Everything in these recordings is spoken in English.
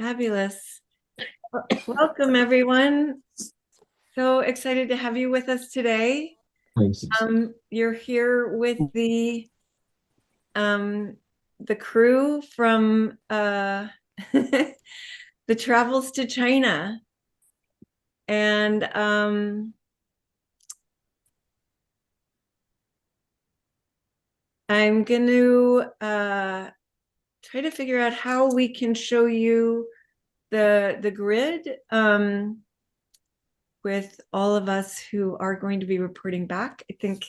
Fabulous. Welcome, everyone. So excited to have you with us today. Thanks. You're here with um, the crew from the Travels to China. And I'm going to try to figure out how we can show you the grid with all of us who are going to be reporting back. I think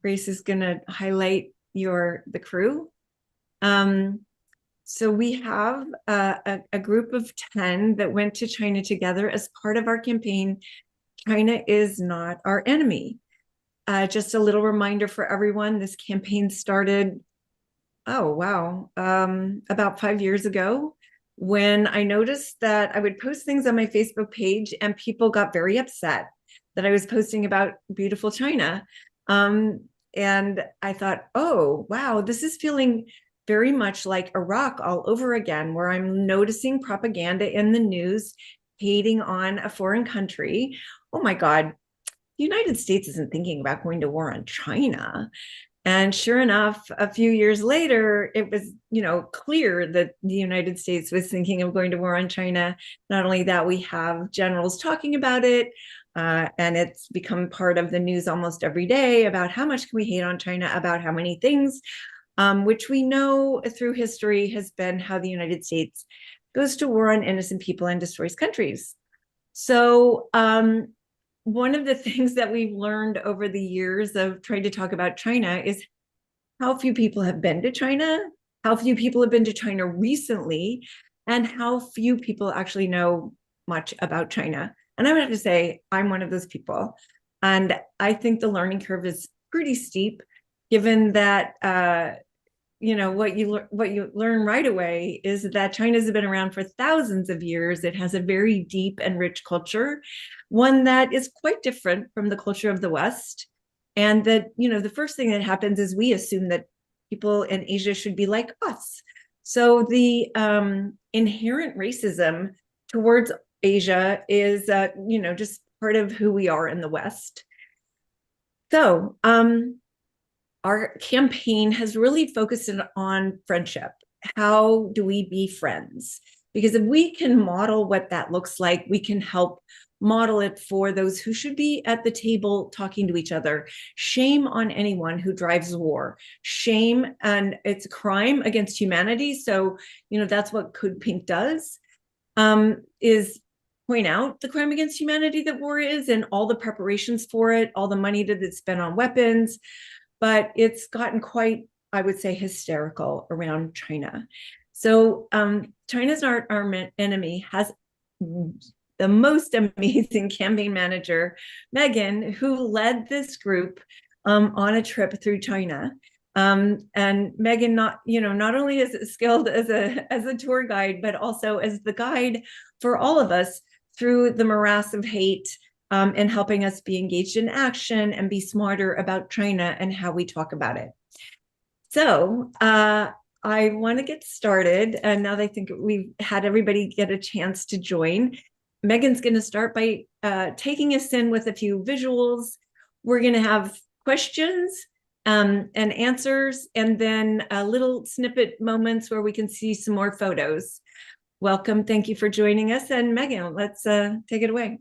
Grace is going to highlight the crew. So we have a group of 10 that went to China together as part of our campaign. China is not our enemy. Just a little reminder for everyone, this campaign started, oh, wow, about 5 years ago, when I noticed that I would post things on my Facebook page and people got very upset that I was posting about beautiful China. And I thought, oh, wow, this is feeling very much like Iraq all over again, where I'm noticing propaganda in the news hating on a foreign country. Oh my God, the United States isn't thinking about going to war on China. And sure enough, a few years later, it was, clear that the United States was thinking of going to war on China. Not only that, we have generals talking about it, and it's become part of the news almost every day about how much can we hate on China, about how many things, which we know through history has been how the United States goes to war on innocent people and destroys countries. So one of the things that we've learned over the years of trying to talk about China is how few people have been to China, how few people have been to China recently, and how few people actually know much about China. And I would have to say, I'm one of those people. And I think the learning curve is pretty steep, given that what you learn right away is that China's been around for thousands of years. It has a very deep and rich culture, one that is quite different from the culture of the West. And that, the first thing that happens is we assume that people in Asia should be like us. So the inherent racism towards Asia is, just part of who we are in the West. So our campaign has really focused on friendship. How do we be friends? Because if we can model what that looks like, we can help model it for those who should be at the table talking to each other. Shame on anyone who drives war. Shame, and it's a crime against humanity. So, that's what CODEPINK does, is point out the crime against humanity that war is and all the preparations for it, all the money that's spent on weapons. But it's gotten quite, I would say, hysterical around China. So China's our enemy has the most amazing campaign manager, Megan, who led this group on a trip through China. And Megan, not only is skilled as a tour guide, but also as the guide for all of us through the morass of hate, and helping us be engaged in action and be smarter about China and how we talk about it. So I want to get started. And now that I think we've had everybody get a chance to join, Megan's going to start by taking us in with a few visuals. We're going to have questions and answers, and then a little snippet moments where we can see some more photos. Welcome. Thank you for joining us. And Megan, let's take it away.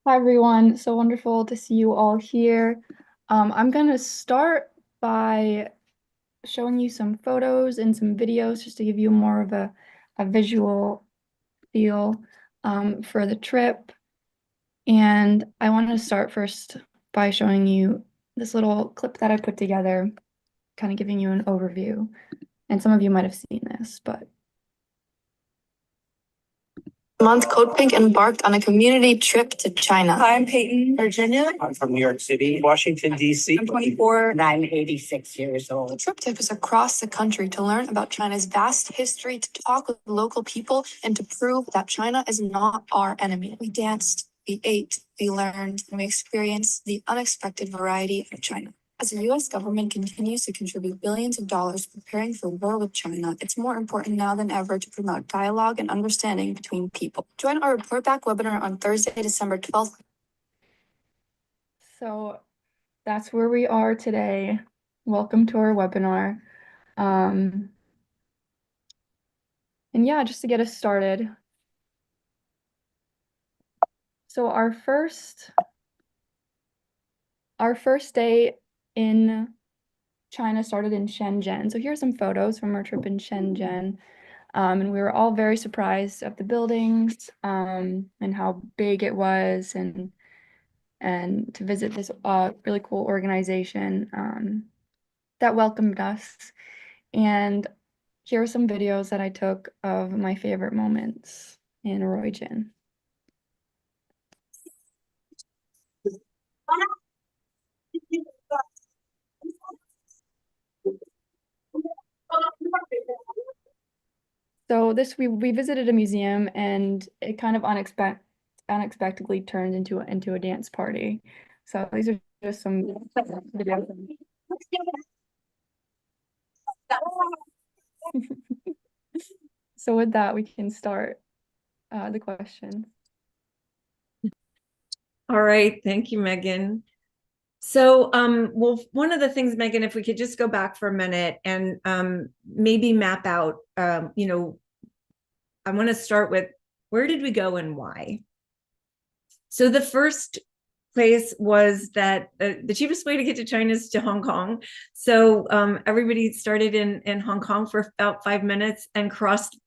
Hi, everyone. So wonderful to see you all here. I'm going to start by showing you some photos and some videos just to give you more of a visual feel for the trip. And I want to start first by showing you this little clip that I put together, kind of giving you an overview. And some of you might have seen this, but Month, CODEPINK embarked on a community trip to China. Hi, I'm Peyton. Virginia. I'm from New York City, Washington, D.C. I'm 24. And I'm 86 years The old. trip took us across the country to learn about China's vast history, to talk with local people, and to prove that China is not our enemy. We danced, we ate, we learned, and we experienced the unexpected variety of China. As the US government continues to contribute billions of dollars preparing for war with China, it's more important now than ever to promote dialogue and understanding between people. Join our Report Back webinar on Thursday, December 12th. So that's where we are today. Welcome to our webinar. And yeah, just to get us started. So our first day in China started in Shenzhen. So here's some photos from our trip in Shenzhen. And we were all very surprised at the buildings and how big it was, and to visit this really cool organization that welcomed us. And here are some videos that I took of my favorite moments in Roygen. So we visited a museum, and it kind of unexpectedly turned into a dance party. So these are just some videos. So with that, we can start the questions. All right, thank you, Megan. So, well, one of the things, Megan, if we could just go back for a minute and maybe map out, you know, I want to start with where did we go and why? So the first place was that the cheapest way to get to China is to Hong Kong. So everybody started in Hong Kong for about 5 minutes and crossed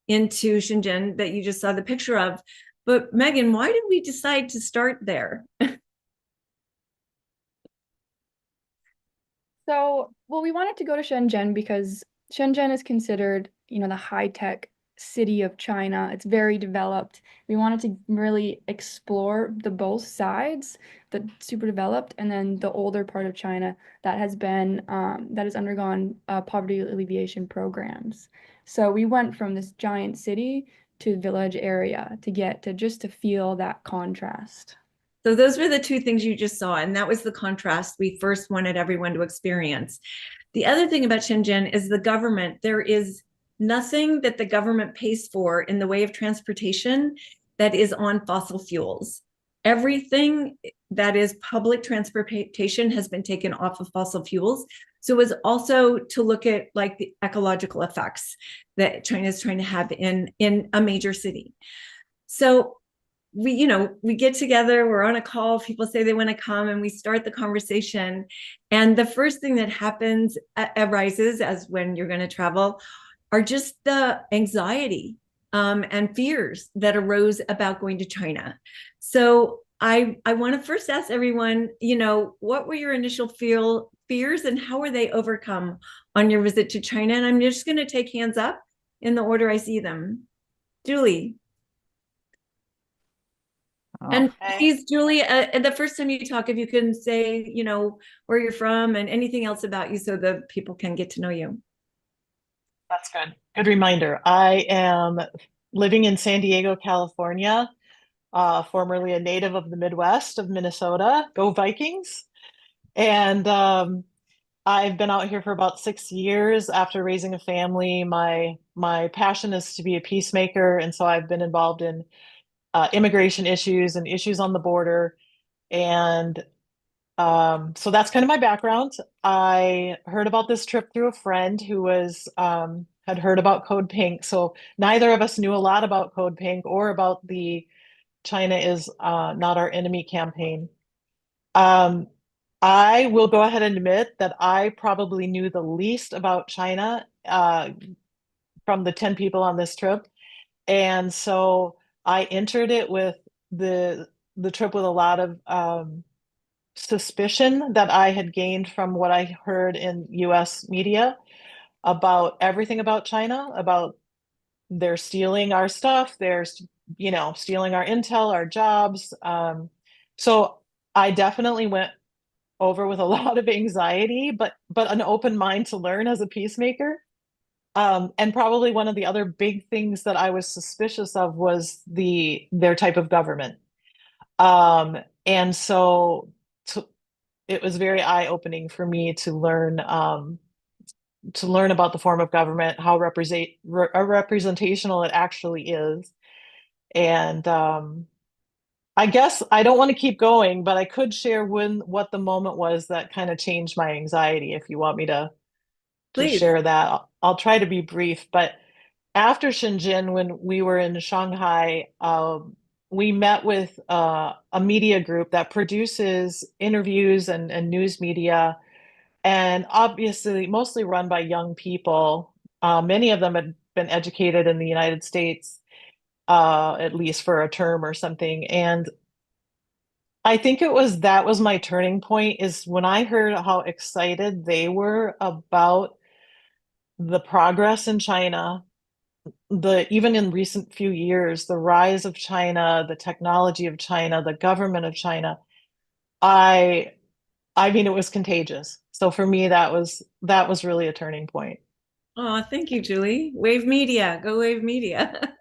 into Shenzhen that you just saw the picture of. But Megan, why did we decide to start there? So, well, we wanted to go to Shenzhen because Shenzhen is considered, you know, the high-tech city of China. It's very developed. We wanted to really explore the both sides, the super developed and then the older part of China that has undergone poverty alleviation programs. So we went from this giant city to village area to feel that contrast. So those were the two things you just saw, and that was the contrast we first wanted everyone to experience. The other thing about Shenzhen is the government. There is nothing that the government pays for in the way of transportation that is on fossil fuels. Everything that is public transportation has been taken off of fossil fuels. So it was also to look at like the ecological effects that China is trying to have in a major city. So we get together, we're on a call, people say they want to come, and we start the conversation. And the first thing that happens arises, as when you're going to travel, are just the anxiety and fears that arose about going to China. So I want to first ask everyone, what were your initial fears and how were they overcome on your visit to China? And I'm just going to take hands up in the order I see them. Julie. And please, Julie, the first time you talk, if you can say, where you're from and anything else about you so the people can get to know you. That's good. Good reminder. I am living in San Diego, California, formerly a native of the Midwest of Minnesota. Go Vikings. And I've been out here for about 6 years after raising a family. My passion is to be a peacemaker, and so I've been involved in immigration issues and issues on the border. And so that's kind of my background. I heard about this trip through a friend who had heard about Code Pink. So neither of us knew a lot about Code Pink or about the China is not our enemy campaign. I will go ahead and admit that I probably knew the least about China from the 10 people on this trip. And so I entered it with the trip with a lot of suspicion that I had gained from what I heard in US media about everything about China, about they're stealing our stuff, they're stealing our intel, our jobs. So I definitely went over with a lot of anxiety, but an open mind to learn as a peacemaker. And probably one of the other big things that I was suspicious of was their type of government. And so it was very eye-opening for me to learn about the form of government, how representational it actually is. And I guess I don't want to keep going, but I could share what the moment was that kind of changed my anxiety if you want me to Please. share that. I'll try to be brief, but after Shenzhen, when we were in Shanghai, we met with a media group that produces interviews and news media, and obviously mostly run by young people. Many of them had been educated in the United States, at least for a term or something. And I think that was my turning point, is when I heard how excited they were about the progress in China, even in recent few years, the rise of China, the technology of China, the government of China. I I mean, it was contagious. So for me, that was really a turning point. Oh, thank you, Julie. Wave Media, go Wave Media.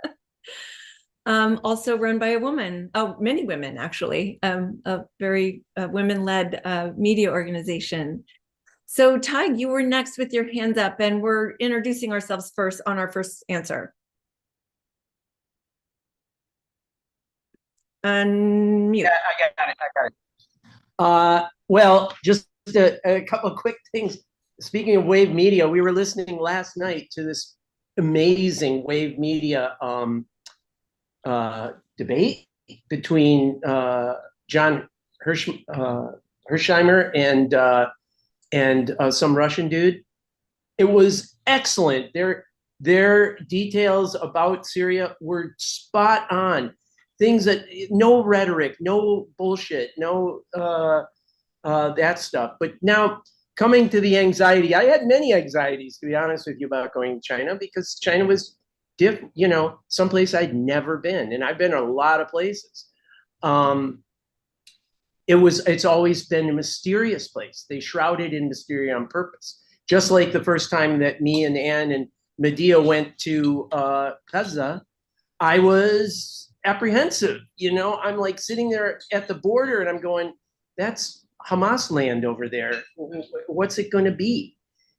Also run by a woman, oh, many women actually, a very women-led media organization. So Tig, you were next with your hands up, and we're introducing ourselves first on our first answer. Unmute. Yeah, I got it. I got it. Well, just a couple of quick things. Speaking of Wave Media, we were listening last night to this amazing Wave Media debate between John Hersheimer and some Russian dude. It was excellent. Their details about Syria were spot on. Things that, no rhetoric, no bullshit, no that stuff. But now, coming to the anxiety, I had many anxieties, to be honest with you, about going to China, because China was someplace I'd never been, and I've been a lot of places. It's always been a mysterious place. They shroud it in mystery on purpose. Just like the first time that me and Anne and Medea went to Gaza, I was apprehensive. I'm like sitting there at the border and I'm going, that's Hamas land over there. What's it going to be?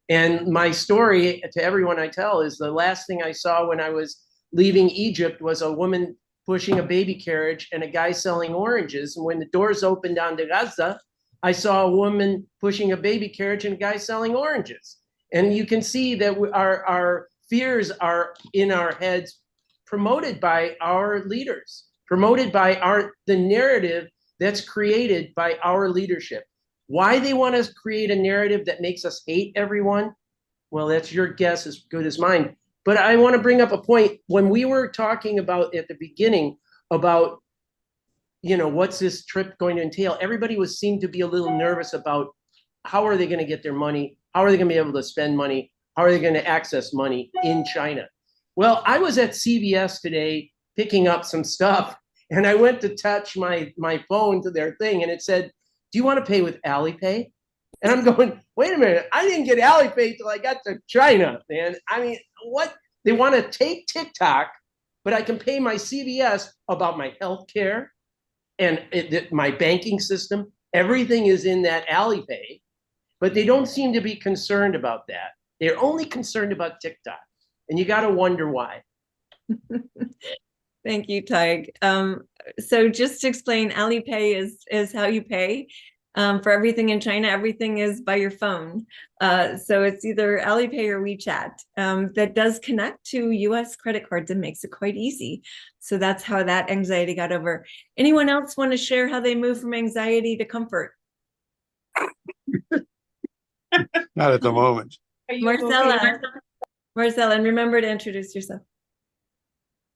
And my story to everyone I tell is the last thing I saw when I was leaving Egypt was a woman pushing a baby carriage and a guy selling oranges. And when the doors opened onto Gaza, I saw a woman pushing a baby carriage and a guy selling oranges. And you can see that our fears are in our heads, promoted by our leaders, promoted by the narrative that's created by our leadership. Why they want to create a narrative that makes us hate everyone? Well, that's your guess as good as mine. But I want to bring up a point. When we were talking about at the beginning about, what's this trip going to entail? Everybody seemed to be a little nervous about how are they going to get their money? How are they going to be able to spend money? How are they going to access money in China? Well, I was at CVS today picking up some stuff, and I went to touch my phone to their thing, and it said, do you want to pay with Alipay? And I'm going, wait a minute, I didn't get Alipay till I got to China, man. I mean, what? They want to take TikTok, but I can pay my CVS about my healthcare and my banking system. Everything is in that Alipay, but they don't seem to be concerned about that. They're only concerned about TikTok. And you got to wonder why. Thank you, Tig. So just to explain, Alipay is how you pay. For everything in China, everything is by your phone. So it's either Alipay or WeChat. That does connect to US credit cards and makes it quite easy. So that's how that anxiety got over. Anyone else want to share how they move from anxiety to comfort? Not at the moment. Marcella. Marcella, and remember to introduce yourself.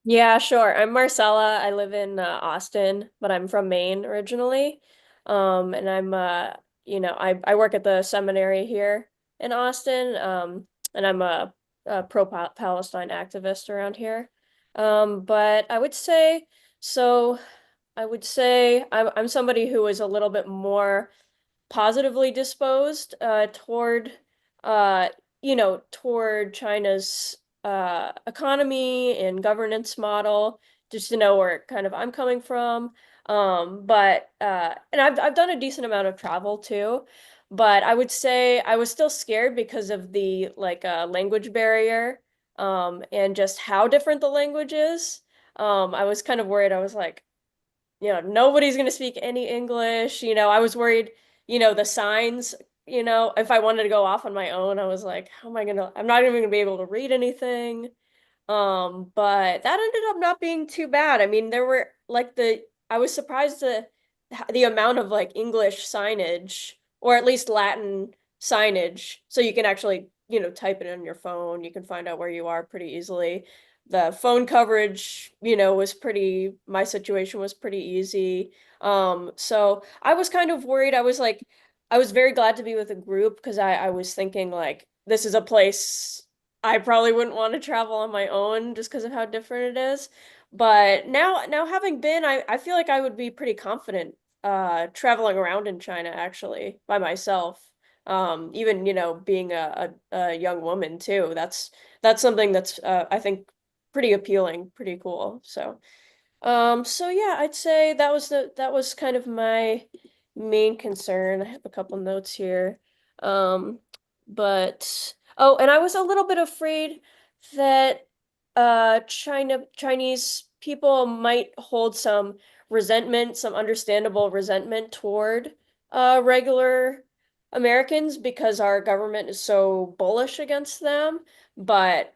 Yeah, sure. I'm Marcella. I live in Austin, but I'm from Maine originally. And I'm I work at the seminary here in Austin. And I'm a pro-Palestine activist around here. But I would say I'm somebody who is a little bit more positively disposed toward toward China's economy and governance model, just to know where kind of I'm coming from. And I've done a decent amount of travel too, but I would say I was still scared because of the like language barrier, and just how different the language is. I was kind of worried. I was like, nobody's going to speak any English. I was worried, the signs, if I wanted to go off on my own, I was like, how am I I'm not even going to be able to read anything. But that ended up not being too bad. I mean, there were like I was surprised the amount of like English signage, or at least Latin signage, so you can actually, type it on your phone. You can find out where you are pretty easily. The phone coverage, my situation was pretty easy. So I was kind of worried. I was very glad to be with a group because I was thinking like, this is a place I probably wouldn't want to travel on my own just because of how different it is. But now having been, I feel like I would be pretty confident traveling around in China actually by myself. Even, being a young woman too. That's something that's I think pretty appealing, pretty cool. So yeah, I'd say that was kind of my main concern. I have a couple notes here. Um, but oh, and I was a little bit afraid that Chinese people might hold some resentment, some understandable resentment toward regular Americans because our government is so bullish against them. But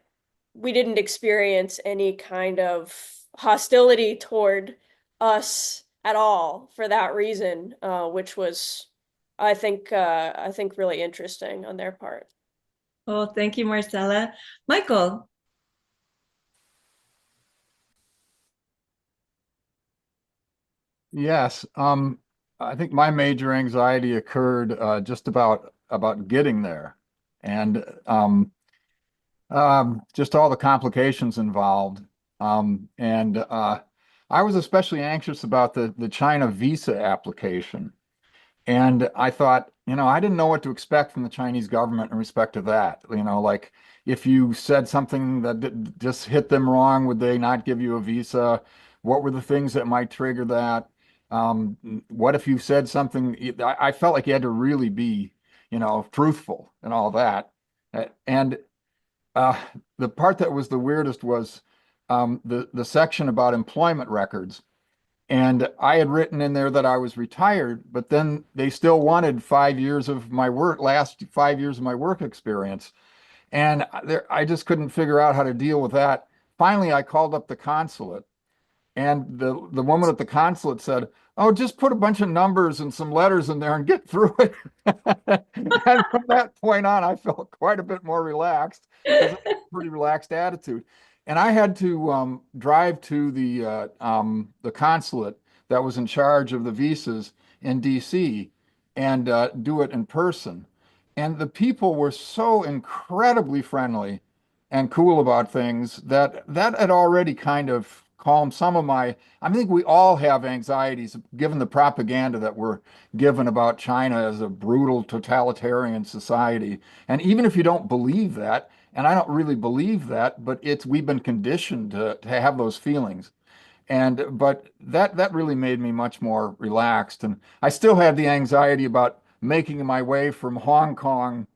we didn't experience any kind of hostility toward us at all for that reason, which was, I think really interesting on their part. Oh, thank you, Marcella. Michael. Yes. I think my major anxiety occurred just about getting there, and just all the complications involved. And I was especially anxious about the China visa application. And I thought, I didn't know what to expect from the Chinese government in respect to that. Like if you said something that just hit them wrong, would they not give you a visa? What were the things that might trigger that? What if you said something? I felt like you had to really be, truthful and all that. And uh, the part that was the weirdest was the section about employment records. And I had written in there that I was retired, but then they still wanted 5 years of my work, last 5 years of my work experience. And I just couldn't figure out how to deal with that. Finally, I called up the consulate, and the woman at the consulate said, "Oh, just put a bunch of numbers and some letters in there and get through it." And from that point on, I felt quite a bit more relaxed because I had a pretty relaxed attitude. And I had to drive to the consulate that was in charge of the visas in DC and do it in person. And the people were so incredibly friendly and cool about things that had already kind of calmed some of my. I think we all have anxieties given the propaganda that we're given about China as a brutal totalitarian society. And even if you don't believe that, and I don't really believe that, but we've been conditioned to have those feelings. But that really made me much more relaxed. And I still had the anxiety about making my way from Hong Kong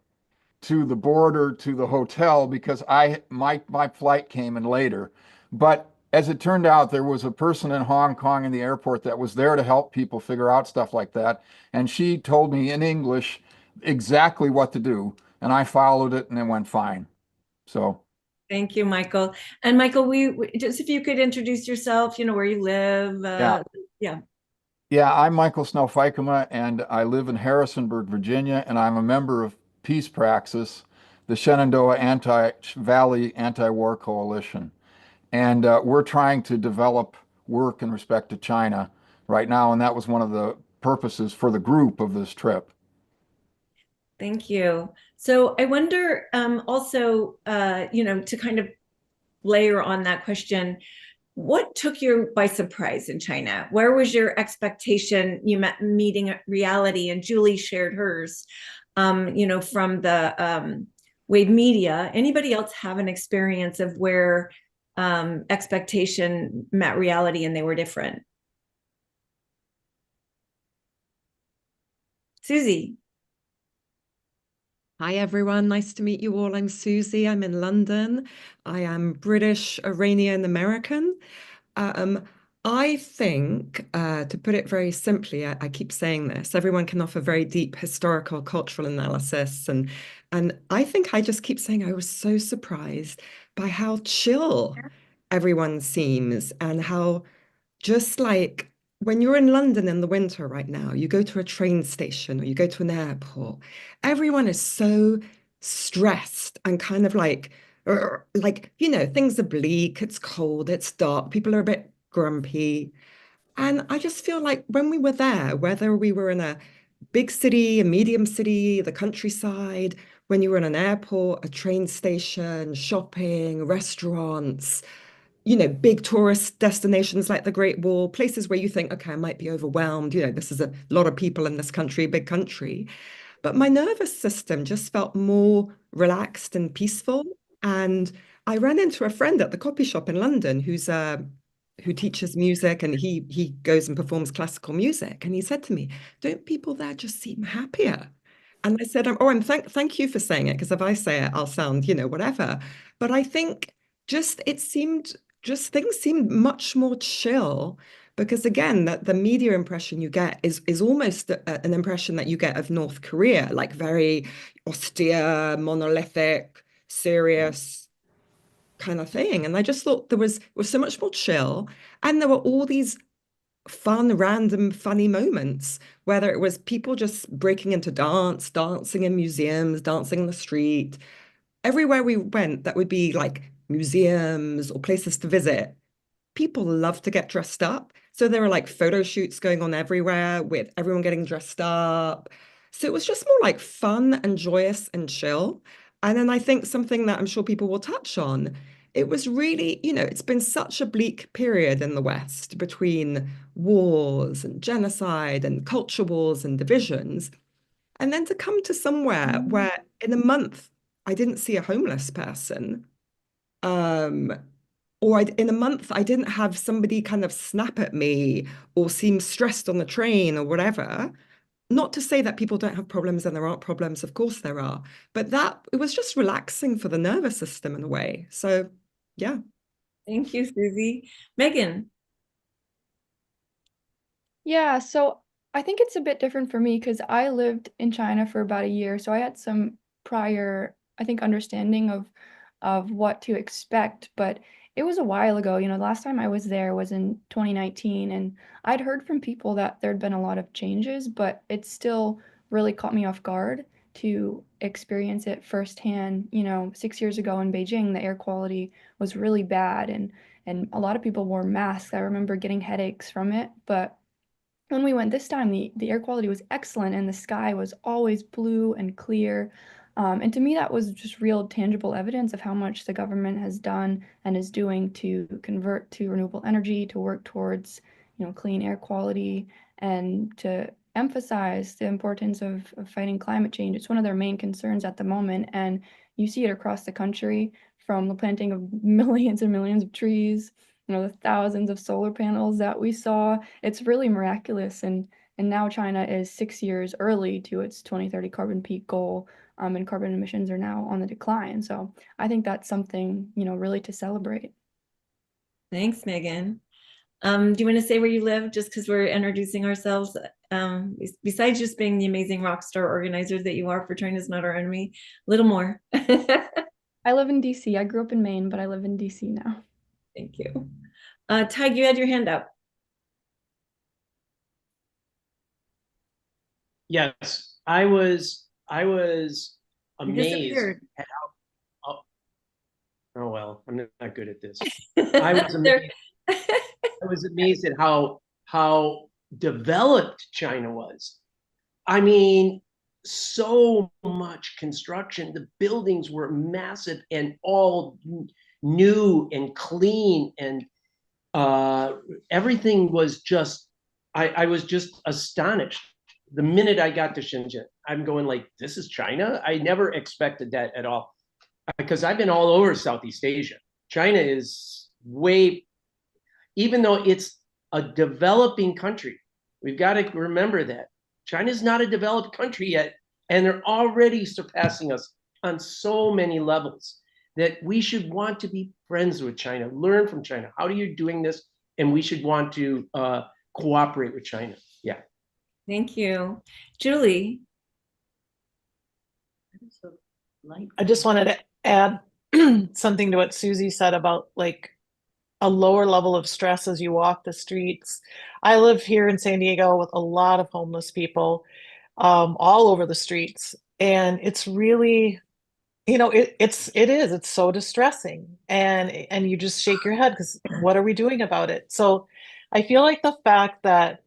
to the border to the hotel because my flight came in later. But as it turned out, there was a person in Hong Kong in the airport that was there to help people figure out stuff like that. And she told me in English exactly what to do. And I followed it and it went fine. So, Thank you, Michael. And Michael, we just if you could introduce yourself, where you live. yeah. Yeah. Yeah, I'm Michael Snowfikema, and I live in Harrisonburg, Virginia, and I'm a member of Peace Praxis, the Shenandoah Valley Anti-War Coalition. And we're trying to develop work in respect to China right now, and that was one of the purposes for the group of this trip. Thank you. So I wonder also, to kind of layer on that question, what took you by surprise in China? Where was your expectation? You met meeting reality, and Julie shared hers, from the Wave Media. Anybody else have an experience of where expectation met reality and they were different? Susie. Hi everyone, nice to meet you all. I'm Susie. I'm in London. I am British, Iranian American. Um, I think, to put it very simply, I keep saying this, everyone can offer very deep historical, cultural analysis. And I think I just keep saying I was so surprised by how chill everyone seems and how just like when you're in London in the winter right now, you go to a train station or you go to an airport, everyone is so stressed and kind of like, things are bleak, it's cold, it's dark, people are a bit grumpy. And I just feel like when we were there, whether we were in a big city, a medium city, the countryside, when you were in an airport, a train station, shopping, restaurants, big tourist destinations like the Great Wall, places where you think, okay, I might be overwhelmed. This is a lot of people in this country, big country. But my nervous system just felt more relaxed and peaceful. And I ran into a friend at the coffee shop in London who teaches music and he goes and performs classical music. And he said to me, don't people there just seem happier? And I said, thank you for saying it, because if I say it, I'll sound, whatever. But I think things seemed much more chill because again, that the media impression you get is almost an impression that you get of North Korea, like very austere, monolithic, serious kind of thing. And I just thought there was so much more chill, and there were all these fun, random, funny moments, whether it was people just breaking into dance, dancing in museums, dancing in the street. Everywhere we went, that would be like museums or places to visit. People love to get dressed up. So there were like photo shoots going on everywhere with everyone getting dressed up. So it was just more like fun and joyous and chill. And then I think something that I'm sure people will touch on, it was really, it's been such a bleak period in the West between wars and genocide and culture wars and divisions. And then to come to somewhere where in a month I didn't see a homeless person, um, in a month I didn't have somebody kind of snap at me or seem stressed on the train or whatever. Not to say that people don't have problems and there aren't problems, of course there are, but that it was just relaxing for the nervous system in a way. So, yeah. Thank you, Susie. Megan. Yeah, so I think it's a bit different for me because I lived in China for about a year, so I had some prior, I think, understanding of what to expect, but it was a while ago. The last time I was there was in 2019, and I'd heard from people that there'd been a lot of changes, but it still really caught me off guard to experience it firsthand. 6 years ago in Beijing, the air quality was really bad, and a lot of people wore masks. I remember getting headaches from it, but when we went this time, the air quality was excellent and the sky was always blue and clear. And to me, that was just real tangible evidence of how much the government has done and is doing to convert to renewable energy, to work towards, clean air quality, and to emphasize the importance of fighting climate change. It's one of their main concerns at the moment, and you see it across the country from the planting of millions and millions of trees, the thousands of solar panels that we saw. It's really miraculous. And now China is 6 years early to its 2030 carbon peak goal, and carbon emissions are now on the decline. So I think that's something, really to celebrate. Thanks, Megan. Do you want to say where you live just because we're introducing ourselves? Besides just being the amazing rock star organizers that you are for China's Not Our Enemy, a little more. I live in DC. I grew up in Maine, but I live in DC now. Thank you. Tig, you had your hand up. Yes, I was amazed at how, oh well, I'm not good at this. I was amazed. I was amazed at how developed China was. I mean, so much construction. The buildings were massive and all new and clean, and everything was just. I was just astonished. The minute I got to Shenzhen, I'm going like, this is China? I never expected that at all. Because I've been all over Southeast Asia. China is way, even though it's a developing country, we've got to remember that China's not a developed country yet, and they're already surpassing us on so many levels that we should want to be friends with China, learn from China. How are you doing this? And we should want to cooperate with China. Yeah. Thank you. Julie. I just wanted to add something to what Susie said about like a lower level of stress as you walk the streets. I live here in San Diego with a lot of homeless people all over the streets, and it's really, it's so distressing, and you just shake your head because what are we doing about it? So I feel like the fact that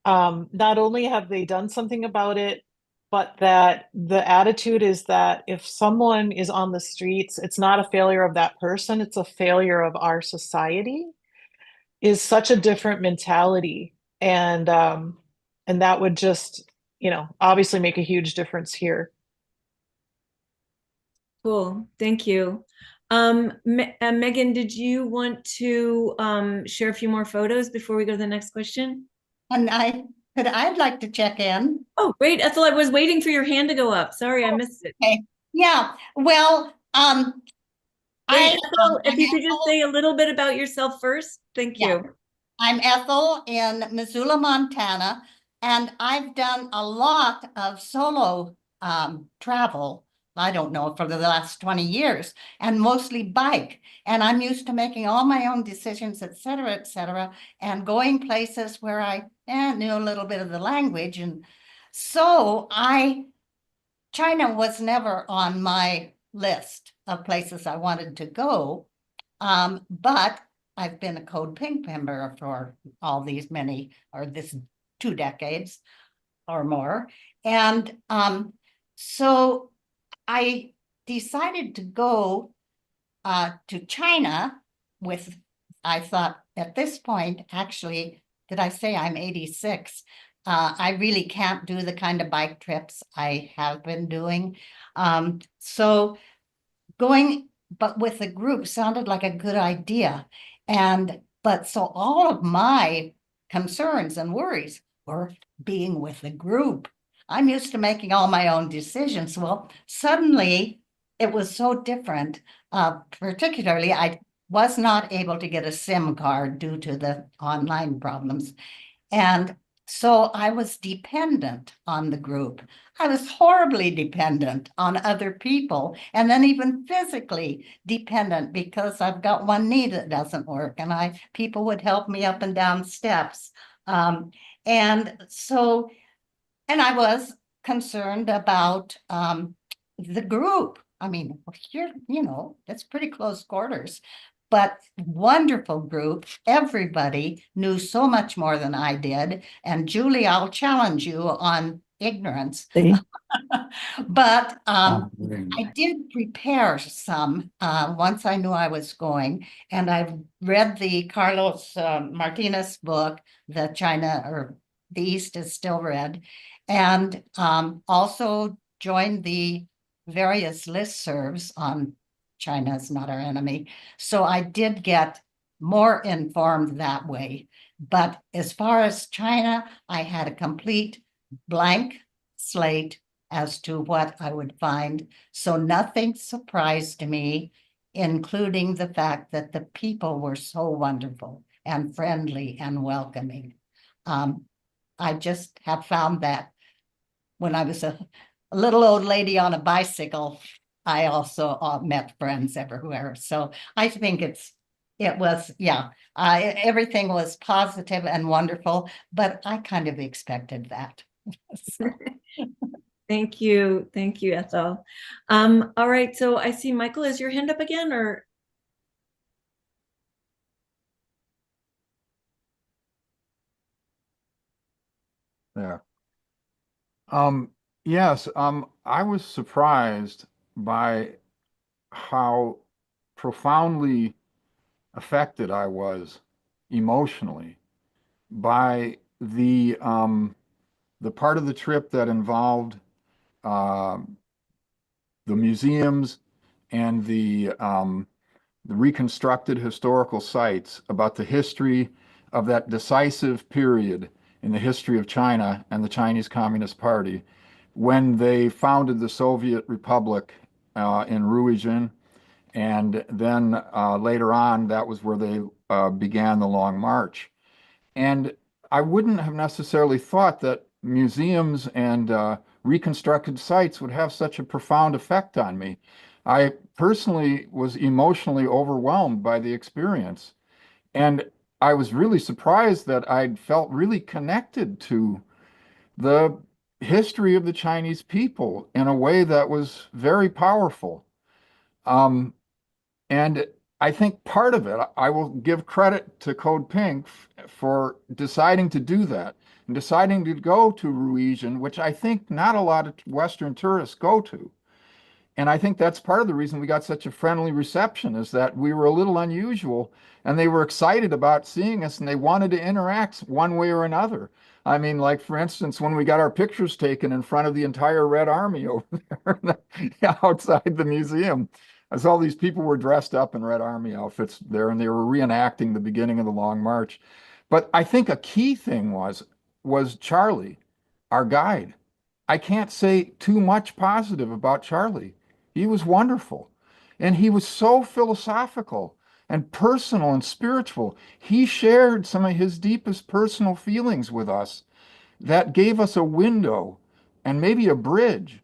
not only have they done something about it, but that the attitude is that if someone is on the streets, it's not a failure of that person, it's a failure of our society, is such a different mentality. And that would just, obviously make a huge difference here. Cool. Thank you. Megan, did you want to share a few more photos before we go to the next question? And I'd like to check in. Oh, great. Ethel, I was waiting for your hand to go up. Sorry, I missed it. Okay. Yeah. Well, Great. Ethel, if I'm you could just Ethel. say a little bit about yourself first. Thank Yeah. you. I'm Ethel in Missoula, Montana, and I've done a lot of solo travel. I don't know, for the last 20 years, and mostly bike. And I'm used to making all my own decisions, et cetera, and going places where I knew a little bit of the language. And so China was never on my list of places I wanted to go. But I've been a CODEPINK member for all these this 2 decades or more. And so I decided to go to China I thought at this point, actually, did I say I'm 86? I really can't do the kind of bike trips I have been doing. So going, but with a group sounded like a good idea. But so all of my concerns and worries were being with a group. I'm used to making all my own decisions. Well, suddenly it was so different. Particularly, I was not able to get a SIM card due to the online problems. And so I was dependent on the group. I was horribly dependent on other people, and then even physically dependent because I've got one knee that doesn't work, and people would help me up and down steps. And I was concerned about the group. I mean, here, that's pretty close quarters, but wonderful group. Everybody knew so much more than I did. And Julie, I'll challenge you on ignorance. But I did prepare some once I knew I was going. And I've read the Carlos Martinez book, The China or the East is Still Red, and also joined the various listservs on China is Not Our Enemy. So I did get more informed that way. But as far as China, I had a complete blank slate as to what I would find. So nothing surprised me, including the fact that the people were so wonderful and friendly and welcoming. I just have found that when I was a little old lady on a bicycle, I also met friends everywhere. So I think everything was positive and wonderful, but I kind of expected that. Thank you. Thank you, Ethel. All right. So I see Michael, is your hand up again or? There. Yes, I was surprised by how profoundly affected I was emotionally by the part of the trip that involved the museums and the reconstructed historical sites about the history of that decisive period in the history of China and the Chinese Communist Party when they founded the Soviet Republic in Ruijin. And then later on, that was where they began the Long March. And I wouldn't have necessarily thought that museums and reconstructed sites would have such a profound effect on me. I personally was emotionally overwhelmed by the experience. And I was really surprised that I'd felt really connected to the history of the Chinese people in a way that was very powerful. Um, and I think part of it, I will give credit to Code Pink for deciding to do that and deciding to go to Ruijin, which I think not a lot of Western tourists go to. And I think that's part of the reason we got such a friendly reception is that we were a little unusual and they were excited about seeing us and they wanted to interact one way or another. I mean, like for instance, when we got our pictures taken in front of the entire Red Army over there outside the museum, as all these people were dressed up in Red Army outfits there and they were reenacting the beginning of the Long March. But I think a key thing was Charlie, our guide. I can't say too much positive about Charlie. He was wonderful. And he was so philosophical and personal and spiritual. He shared some of his deepest personal feelings with us that gave us a window and maybe a bridge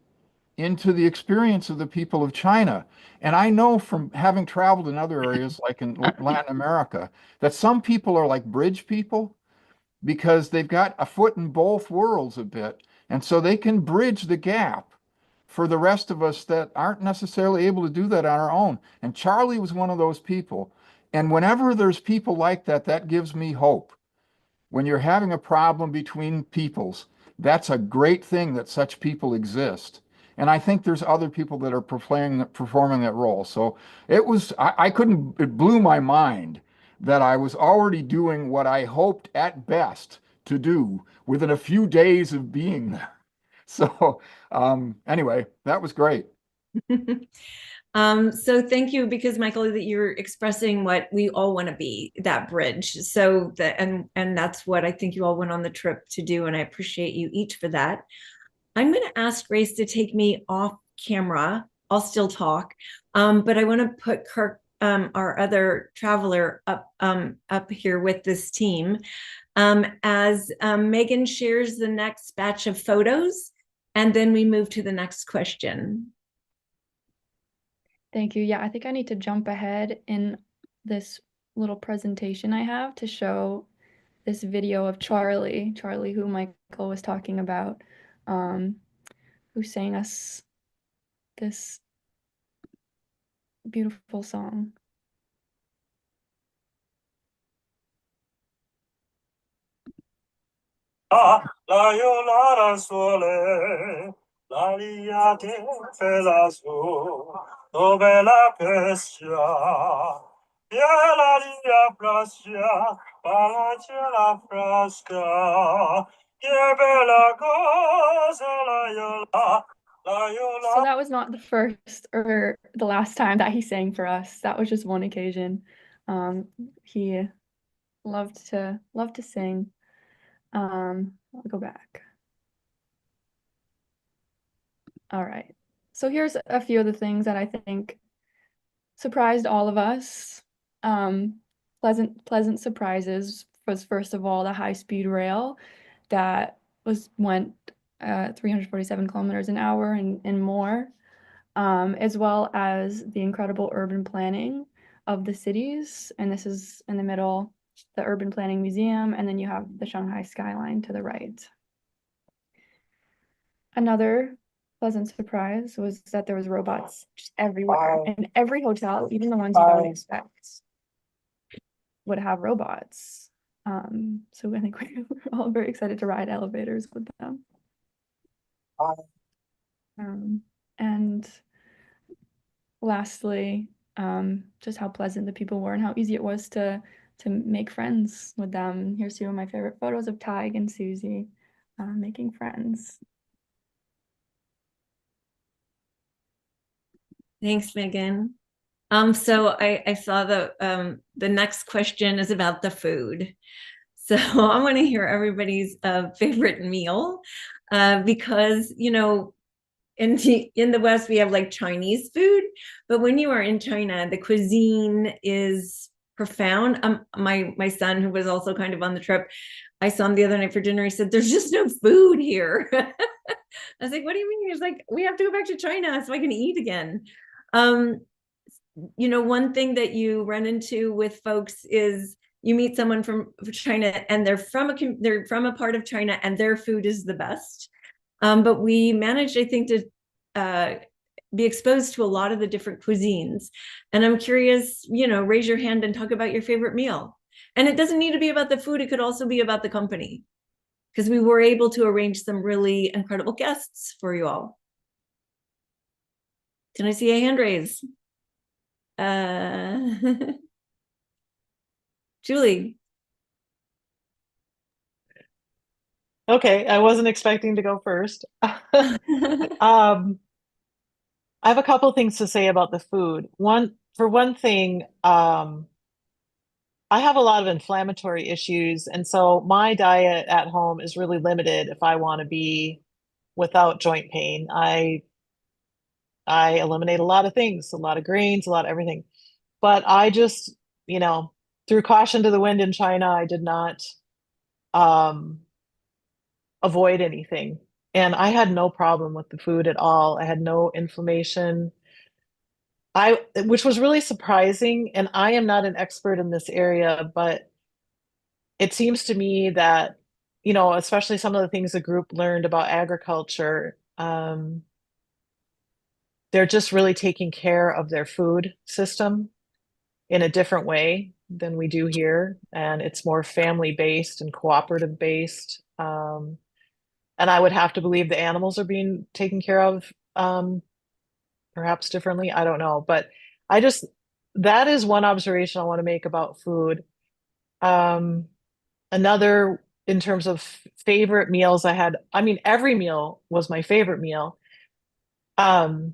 into the experience of the people of China. And I know from having traveled in other areas like in Latin America that some people are like bridge people because they've got a foot in both worlds a bit. And so they can bridge the gap for the rest of us that aren't necessarily able to do that on our own. And Charlie was one of those people. And whenever there's people like that, that gives me hope. When you're having a problem between peoples, that's a great thing that such people exist. And I think there's other people that are performing that role. So I couldn't, it blew my mind that I was already doing what I hoped at best to do within a few days of being there. So anyway, that was great. So thank you, because Michael, that you're expressing what we all want to be, that bridge. So that, and that's what I think you all went on the trip to do. And I appreciate you each for that. I'm going to ask Grace to take me off camera. I'll still talk, but I want to put Kirk, our other traveler, up here with this team as Megan shares the next batch of photos, and then we move to the next question. Thank you. Yeah, I think I need to jump ahead in this little presentation I have to show this video of Charlie, who Michael was talking about, who sang us this beautiful song. La yo la sole, la lia che fe la su, dove la pescia, la lia frascia, palancia la frasca, che bella cosa la yo So that was not the first or the last time that he sang for us. That was just one occasion. He loved to sing. I'll go back. All right. So here's a few of the things that I think surprised all of us. Pleasant surprises was, first of all, the high-speed rail that went 347 kilometers an hour and more, as well as the incredible urban planning of the cities. And this is in the middle, the Urban Planning Museum, and then you have the Shanghai skyline to the right. Another pleasant surprise was that there was robots just everywhere, and every hotel, even the ones you don't expect, would have robots. So I think we were all very excited to ride elevators with them. And lastly, just how pleasant the people were and how easy it was to make friends with them. Here's two of my favorite photos of Tig and Susie making friends. Thanks, Megan. So I saw the next question is about the food. So I want to hear everybody's favorite meal because, you know, in the West, we have like Chinese food, but when you are in China, the cuisine is profound. My son, who was also kind of on the trip, I saw him the other night for dinner. He said, "There's just no food here." I was like, "What do you mean?" He was like, "We have to go back to China so I can eat again." Um, you know, one thing that you run into with folks is you meet someone from China and they're from a part of China and their food is the best. But we managed, I think, to be exposed to a lot of the different cuisines. And I'm curious, you know, raise your hand and talk about your favorite meal. And it doesn't need to be about the food, it could also be about the company, because we were able to arrange some really incredible guests for you all. Can I see a hand raise? Julie. Okay, I wasn't expecting to go first. I have a couple things to say about the food. For one thing, I have a lot of inflammatory issues, and so my diet at home is really limited if I want to be without joint pain. I eliminate a lot of things, a lot of grains, a lot of everything. But I just, you know, threw caution to the wind in China. I did not um avoid anything. And I had no problem with the food at all. I had no inflammation. Which was really surprising, and I am not an expert in this area, but it seems to me that, you know, especially some of the things the group learned about agriculture, they're just really taking care of their food system in a different way than we do here, and it's more family based and cooperative based. And I would have to believe the animals are being taken care of, perhaps differently. I don't know, but I just that is one observation I want to make about food. Um, Another, in terms of favorite meals I had, I mean, every meal was my favorite meal. Um,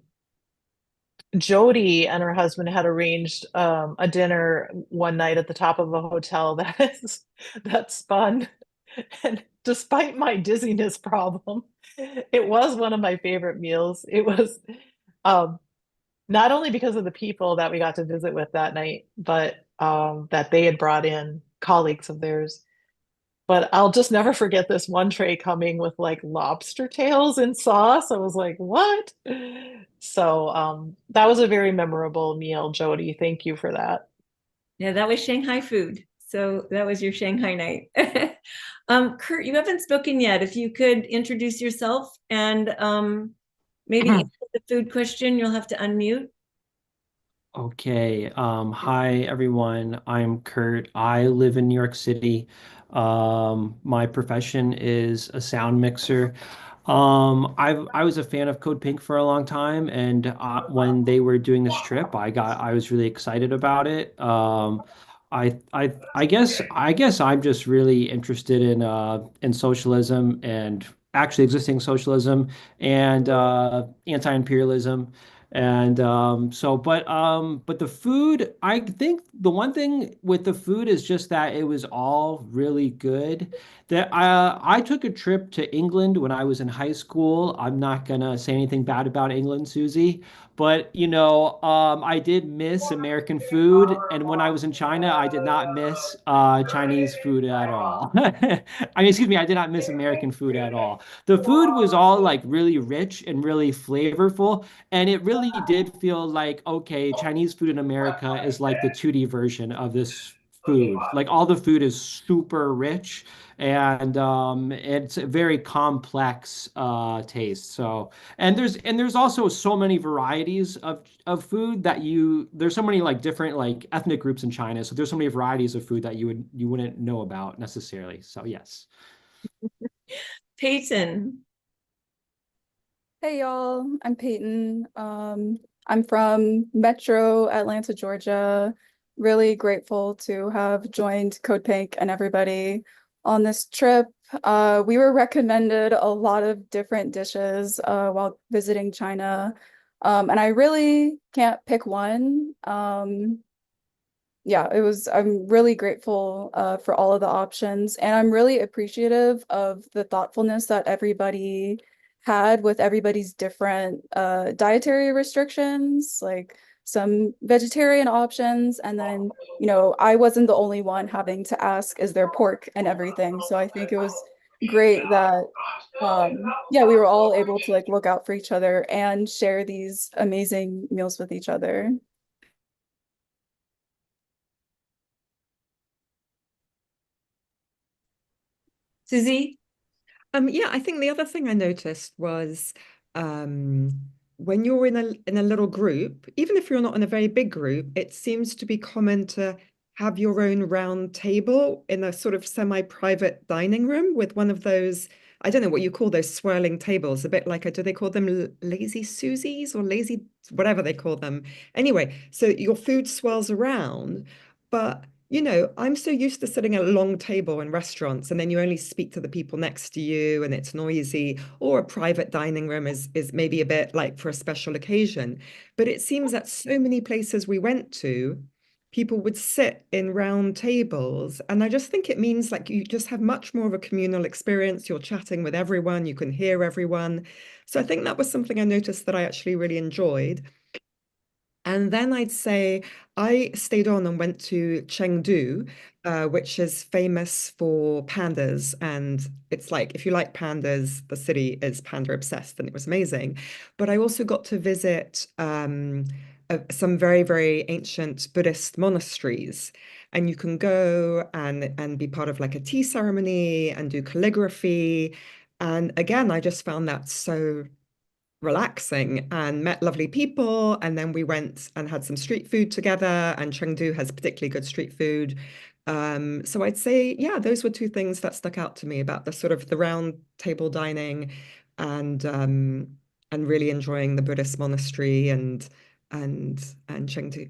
Jody and her husband had arranged a dinner one night at the top of a hotel that spun. And despite my dizziness problem, it was one of my favorite meals. It was um, not only because of the people that we got to visit with that night, but that they had brought in colleagues of theirs. But I'll just never forget this one tray coming with like lobster tails and sauce. I was like, what? So that was a very memorable meal, Jody. Thank you for that. Yeah, that was Shanghai food. So that was your Shanghai night. Kurt, you haven't spoken yet. If you could introduce yourself and maybe answer the food question, you'll have to unmute. Okay. Hi everyone. I'm Kurt. I live in New York City. My profession is a sound mixer. I was a fan of Code Pink for a long time, and when they were doing this trip, I was really excited about it. I guess I'm just really interested in socialism and actually existing socialism and anti-imperialism. And but the food, I think the one thing with the food is just that it was all really good. That I took a trip to England when I was in high school. I'm not gonna say anything bad about England, Susie, but I did miss American food, and when I was in China, I did not miss Chinese food at all. I mean, excuse me, I did not miss American food at all. The food was all like really rich and really flavorful. And it really did feel like, okay, Chinese food in America is like the 2D version of this food. Like all the food is super rich and it's a very complex taste. So, and there's also so many varieties of food that there's so many like different like ethnic groups in China. So there's so many varieties of food that you wouldn't know about necessarily. So yes. Peyton. Hey y'all, I'm Peyton. I'm from Metro Atlanta, Georgia. Really grateful to have joined Code Pink and everybody on this trip. We were recommended a lot of different dishes while visiting China. And I really can't pick one. yeah, I'm really grateful for all of the options, and I'm really appreciative of the thoughtfulness that everybody had with everybody's different dietary restrictions, like some vegetarian options, and then, I wasn't the only one having to ask, is there pork and everything. So I think it was great that yeah, we were all able to like look out for each other and share these amazing meals with each other. Susie? Yeah, I think the other thing I noticed was um, when you're in a little group, even if you're not in a very big group, it seems to be common to have your own round table in a sort of semi-private dining room with one of those, I don't know what you call those swirling tables, a bit like do they call them lazy Susies or lazy, whatever they call them. Anyway, so your food swirls around, but I'm so used to sitting at a long table in restaurants and then you only speak to the people next to you and it's noisy, or a private dining room is maybe a bit like for a special occasion. But it seems that so many places we went to, people would sit in round tables. And I just think it means like you just have much more of a communal experience. You're chatting with everyone, you can hear everyone. So I think that was something I noticed that I actually really enjoyed. And then I'd say I stayed on and went to Chengdu, which is famous for pandas. And it's like, if you like pandas, the city is panda obsessed, and it was amazing. But I also got to visit some very, very ancient Buddhist monasteries. And you can go and be part of like a tea ceremony and do calligraphy. And again, I just found that so relaxing and met lovely people. And then we went and had some street food together. And Chengdu has particularly good street food. So I'd say, yeah, those were two things that stuck out to me about the sort of the round table dining and really enjoying the Buddhist monastery and Chengdu.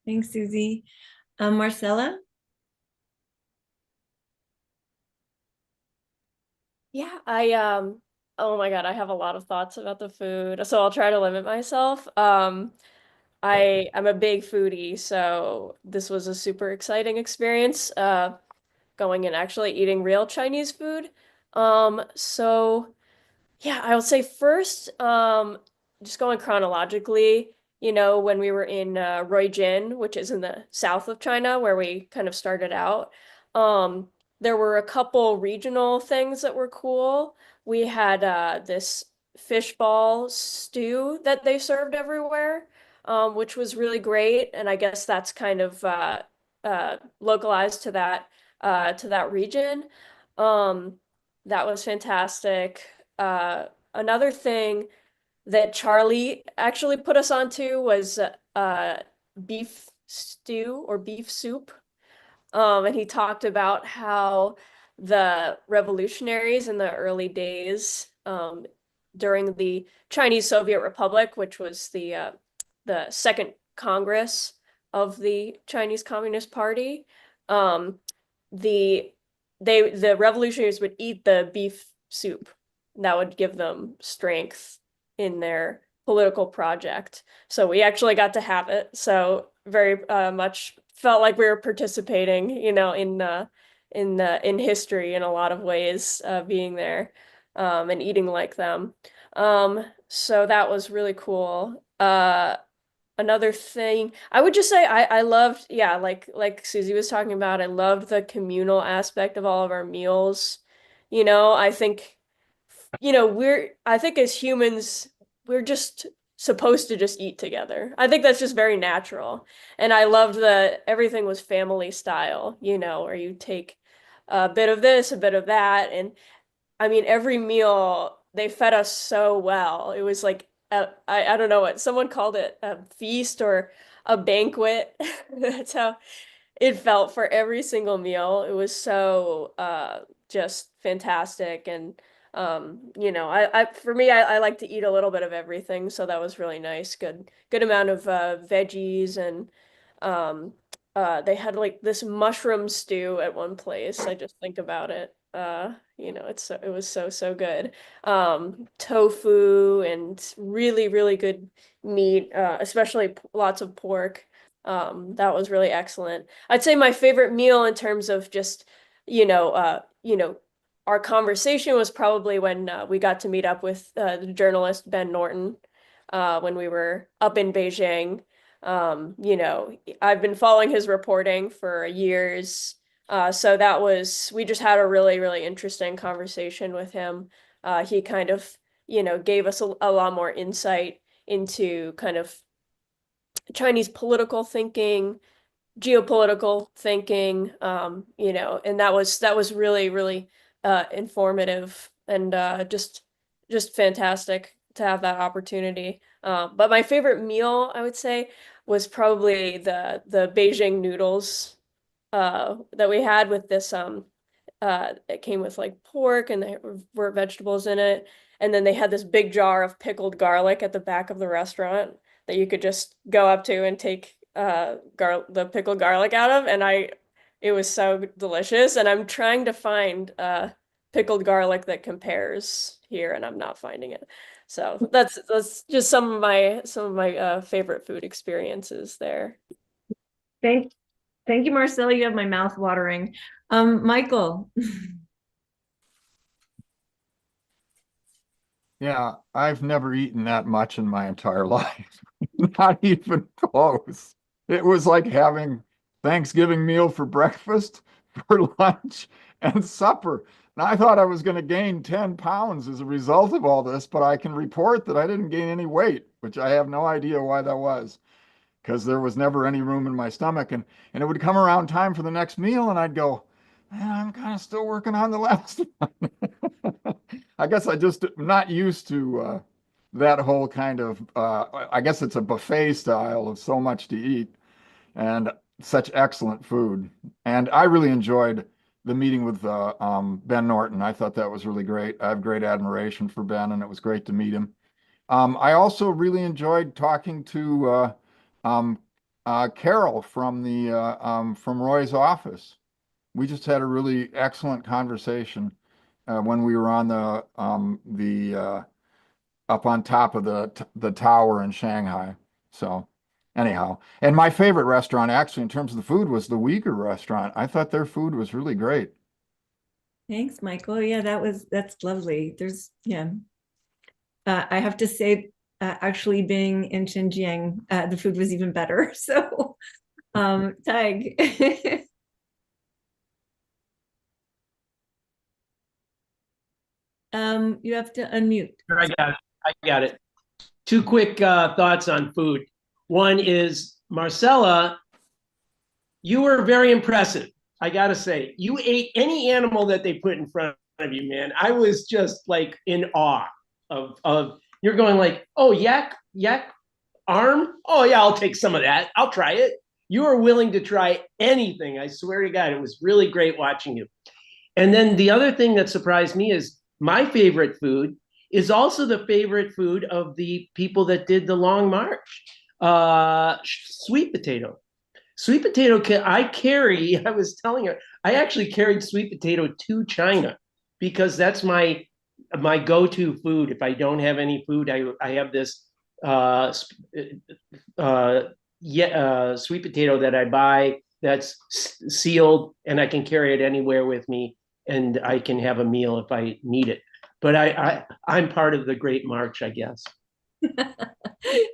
Thanks, Susie. Marcella? Yeah, oh my God, I have a lot of thoughts about the food, so I'll try to limit myself. I'm a big foodie, so this was a super exciting experience, going and actually eating real Chinese food. So yeah, I would say first, just going chronologically, when we were in Ruijin, which is in the south of China, where we kind of started out, um, there were a couple regional things that were cool. We had this fish ball stew that they served everywhere, which was really great, and I guess that's kind of localized to that region. Um, that was fantastic. Another thing that Charlie actually put us onto was beef stew or beef soup. And he talked about how the revolutionaries in the early days, during the Chinese Soviet Republic, which was the second Congress of the Chinese Communist Party, um, the the revolutionaries would eat the beef soup. That would give them strength in their political project. So we actually got to have it. So very much felt like we were participating, in history in a lot of ways, being there, and eating like them. So that was really cool. Another thing I would just say, I loved, yeah, like Susie was talking about, I loved the communal aspect of all of our meals. I think, I think as humans, we're just supposed to just eat together. I think that's just very natural. And I loved that everything was family style, where you take a bit of this, a bit of that. And I mean, every meal they fed us so well. It was like I don't know what someone called it, a feast or a banquet. That's how it felt for every single meal. It was so just fantastic. And I for me, I like to eat a little bit of everything, so that was really nice. Good amount of veggies, and um they had like this mushroom stew at one place. I just think about it. It was so good. Tofu and really, really good meat, especially lots of pork. That was really excellent. I'd say my favorite meal in terms of just, our conversation was probably when we got to meet up with the journalist Ben Norton when we were up in Beijing. I've been following his reporting for years. So we just had a really, really interesting conversation with him. He kind of, gave us a lot more insight into kind of Chinese political thinking, geopolitical thinking, and that was really, really informative and just fantastic to have that opportunity. But my favorite meal, I would say, was probably the Beijing noodles that we had with this it came with like pork and there were vegetables in it. And then they had this big jar of pickled garlic at the back of the restaurant that you could just go up to and take the pickled garlic out of. And it was so delicious. And I'm trying to find pickled garlic that compares here, and I'm not finding it. So that's just some of my favorite food experiences there. Thank you, Marcella. You have my mouth watering. Michael. Yeah, I've never eaten that much in my entire life. Not even close. It was like having Thanksgiving meal for breakfast, for lunch, and supper. And I thought I was going to gain 10 pounds as a result of all this, but I can report that I didn't gain any weight, which I have no idea why that was, because there was never any room in my stomach. And it would come around time for the next meal, and I'd go, man, I'm kind of still working on the last one. I guess I just not used to that whole kind of, I guess it's a buffet style of so much to eat and such excellent food. And I really enjoyed the meeting with Ben Norton. I thought that was really great. I have great admiration for Ben, and it was great to meet him. I also really enjoyed talking to Carol from Roy's office. We just had a really excellent conversation when we were on the up on top of the tower in Shanghai. So anyhow, and my favorite restaurant actually in terms of the food was the Uyghur restaurant. I thought their food was really great. Thanks, Michael. Yeah, that's lovely. I have to say, actually being in Xinjiang, the food was even better. So, Tag. You have to unmute. I got it. Two quick thoughts on food. One is, Marcella, you were very impressive. I got to say, you ate any animal that they put in front of you, man. I was just like in awe of you're going like, oh, yak arm. Oh yeah, I'll take some of that. I'll try it. You are willing to try anything. I swear to God, it was really great watching you. And then the other thing that surprised me is my favorite food is also the favorite food of the people that did the long march. Sweet potato. Sweet potato, I was telling her, I actually carried sweet potato to China because that's my go-to food. If I don't have any food, I have this sweet potato that I buy that's sealed, and I can carry it anywhere with me, and I can have a meal if I need it. But I'm part of the Great March, I guess.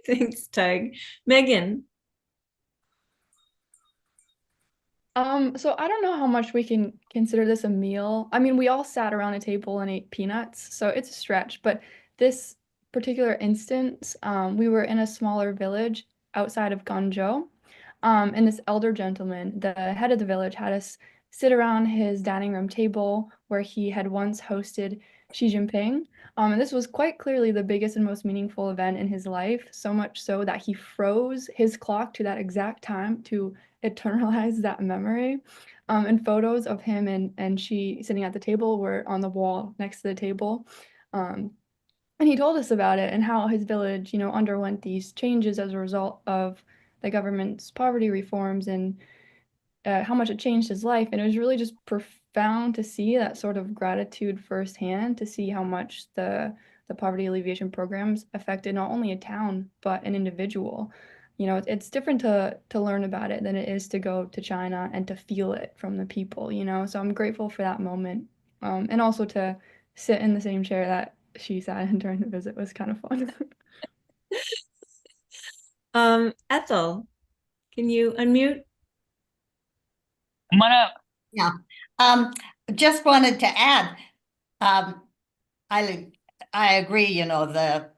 Thanks, Tag. Megan. So I don't know how much we can consider this a meal. I mean, we all sat around a table and ate peanuts, so it's a stretch. But this particular instance, we were in a smaller village outside of Guangzhou, and this elder gentleman, the head of the village, had us sit around his dining room table where he had once hosted Xi Jinping. And this was quite clearly the biggest and most meaningful event in his life, so much so that he froze his clock to that exact time to eternalize that memory. And photos of him and Xi sitting at the table were on the wall next to the table. And he told us about it and how his village, underwent these changes as a result of the government's poverty reforms and how much it changed his life. And it was really just profound to see that sort of gratitude firsthand, to see how much the poverty alleviation programs affected not only a town, but an individual. you know, it's different to learn about it than it is to go to China and to feel it from the people, you know. So I'm grateful for that moment. And also to sit in the same chair that she sat in during the visit was kind of fun. Ethel, can you unmute? Come on up. Yeah. Just wanted to add, I agree, you know, the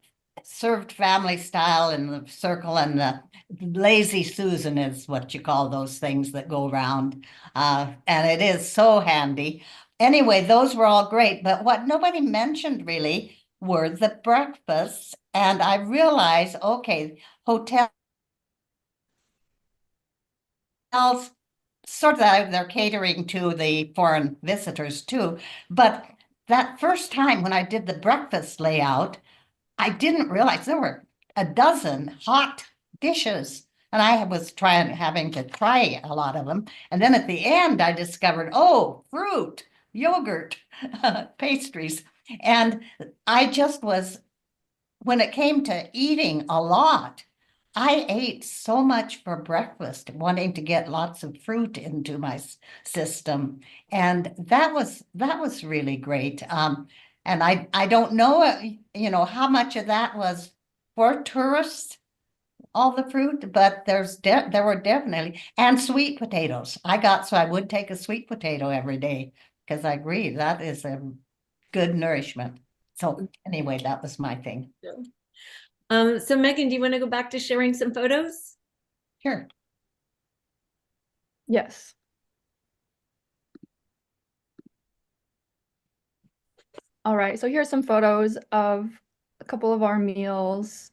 served family style and the circle and the lazy Susan is what you call those things that go around. And it is so handy. Anyway, those were all great, but what nobody mentioned really were the breakfasts. And I realized, okay, hotels sort of they're catering to the foreign visitors too. But that first time when I did the breakfast layout, I didn't realize there were a dozen hot dishes. And I was having to try a lot of them. And then at the end, I discovered, oh, fruit, yogurt, pastries. And I just was, when it came to eating a lot, I ate so much for breakfast, wanting to get lots of fruit into my system. And that was really great. And I don't know, you know, how much of that was for tourists, all the fruit, but there were definitely, and sweet potatoes. So I would take a sweet potato every day because I agree that is a good nourishment. So anyway, that was my thing. So Megan, do you want to go back to sharing some photos? Sure. Yes. All right, so here's some photos of a couple of our meals.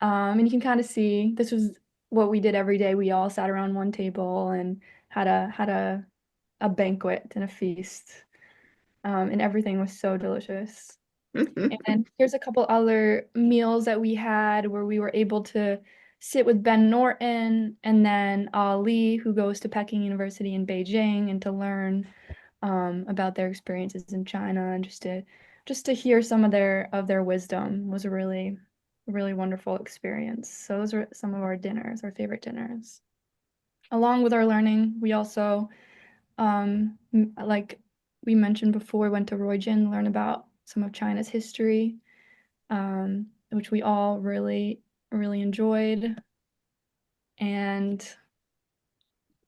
And you can kind of see this was what we did every day. We all sat around one table and had a banquet and a feast. And everything was so delicious. And here's a couple other meals that we had where we were able to sit with Ben Norton and then Ali, who goes to Peking University in Beijing, and to learn about their experiences in China, and just to hear some of their wisdom was a really wonderful experience. So those are some of our dinners, our favorite dinners. Along with our learning, we also, like we mentioned before, went to Roijin, learn about some of China's history, which we all really enjoyed. And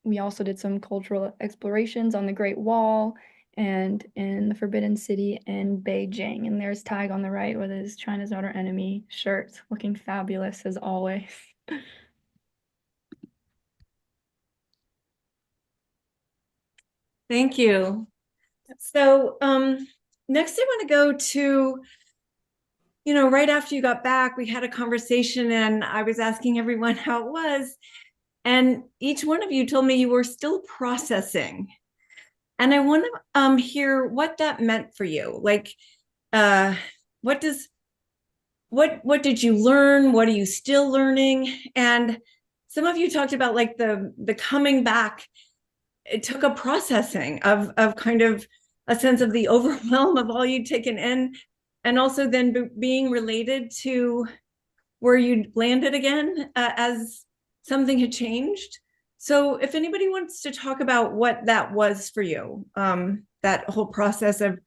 we also did some cultural explorations on the Great Wall and in the Forbidden City in Beijing. And there's Tag on the right with his China's Not Our Enemy shirt, looking fabulous as always. Thank you. So next I want to go to, you know, right after you got back, we had a conversation and I was asking everyone how it was. And each one of you told me you were still processing. And I want to hear what that meant for you. Like, what did you learn? What are you still learning? And some of you talked about like the coming back. It took a processing of kind of a sense of the overwhelm of all you'd taken in, and also then being related to where you landed again as something had changed. So if anybody wants to talk about what that was for you, that whole process of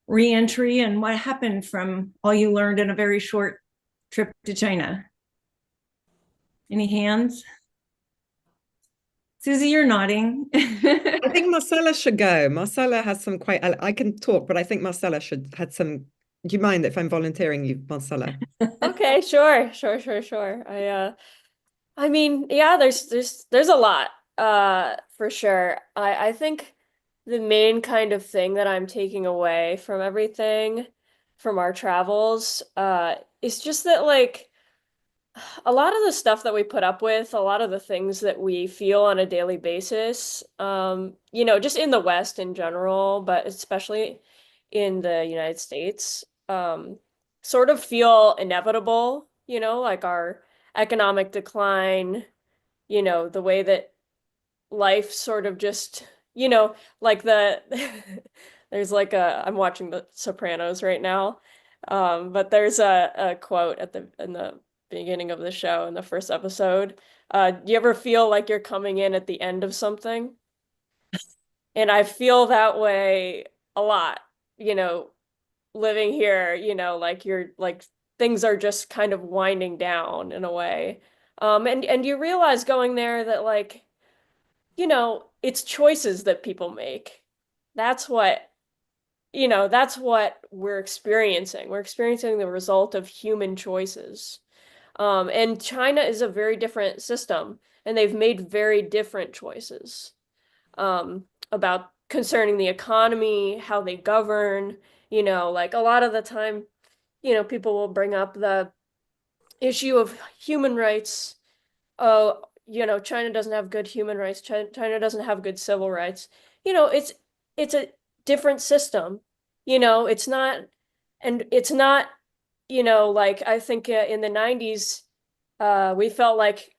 reentry and what happened from all you learned in a very short trip to China. Any hands? Susie, you're nodding. I think Marcella should go. Marcella has some quite, I can talk, but I think Marcella had some. Do you mind if I'm volunteering you, Marcella? Okay, sure. I mean, yeah, there's a lot, for sure. I think the main kind of thing that I'm taking away from everything from our travels, is just that like a lot of the stuff that we put up with, a lot of the things that we feel on a daily basis, you know, just in the West in general, but especially in the United States, sort of feel inevitable, you know, like our economic decline, you know, the way that life sort of just, you know, like there's like I'm watching The Sopranos right now. But there's a quote in the beginning of the show in the first episode. Do you ever feel like you're coming in at the end of something? And I feel that way a lot, you know, living here, you know, like you're like things are just kind of winding down in a way. And you realize going there that like, you know, it's choices that people make. That's what, you know, that's what we're experiencing. We're experiencing the result of human choices. And China is a very different system, and they've made very different choices about concerning the economy, how they govern, you know, like a lot of the time, you know, people will bring up the issue of human rights. Oh, you know, China doesn't have good human rights. China doesn't have good civil rights. You know, it's a different system. You know, it's not, and it's not, you know, like I think in the 90s, we felt like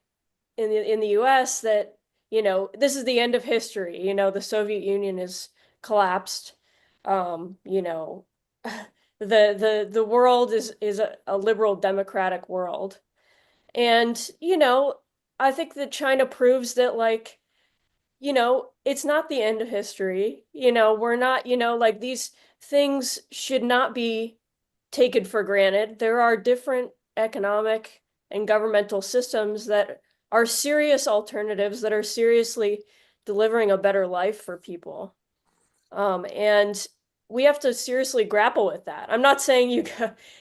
in the US that, you know, this is the end of history. You know, the Soviet Union is collapsed. You know, the world is a liberal democratic world. And, you know, I think that China proves that like, you know, it's not the end of history. You know, we're not, you know, like these things should not be taken for granted. There are different economic and governmental systems that are serious alternatives that are seriously delivering a better life for people. And we have to seriously grapple with that. I'm not saying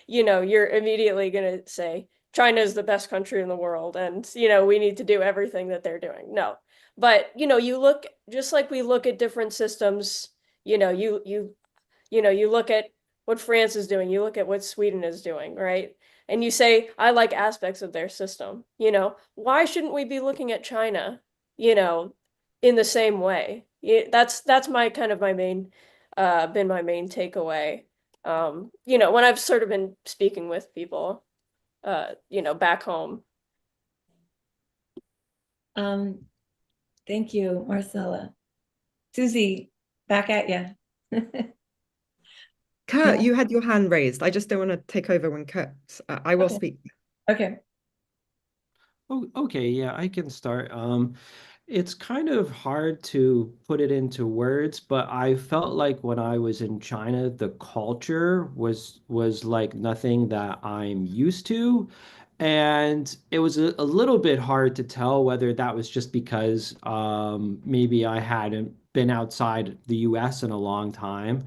you know, you're immediately going to say China is the best country in the world and, you know, we need to do everything that they're doing. No. But, you know, you look just like we look at different systems, you know, you know, you look at what France is doing, you look at what Sweden is doing, right? And you say, I like aspects of their system. You know, why shouldn't we be looking at China, you know, in the same way? That's my kind of my main been my main takeaway. You know, when I've sort of been speaking with people, you know, back home. Thank you, Marcella. Susie, back at you. Kurt, you had your hand raised. I just don't want to take over when Kurt. I will Okay. speak. Okay. Oh, okay, yeah, I can start. It's kind of hard to put it into words, but I felt like when I was in China, the culture was like nothing that I'm used to. And it was a little bit hard to tell whether that was just because maybe I hadn't been outside the US in a long time.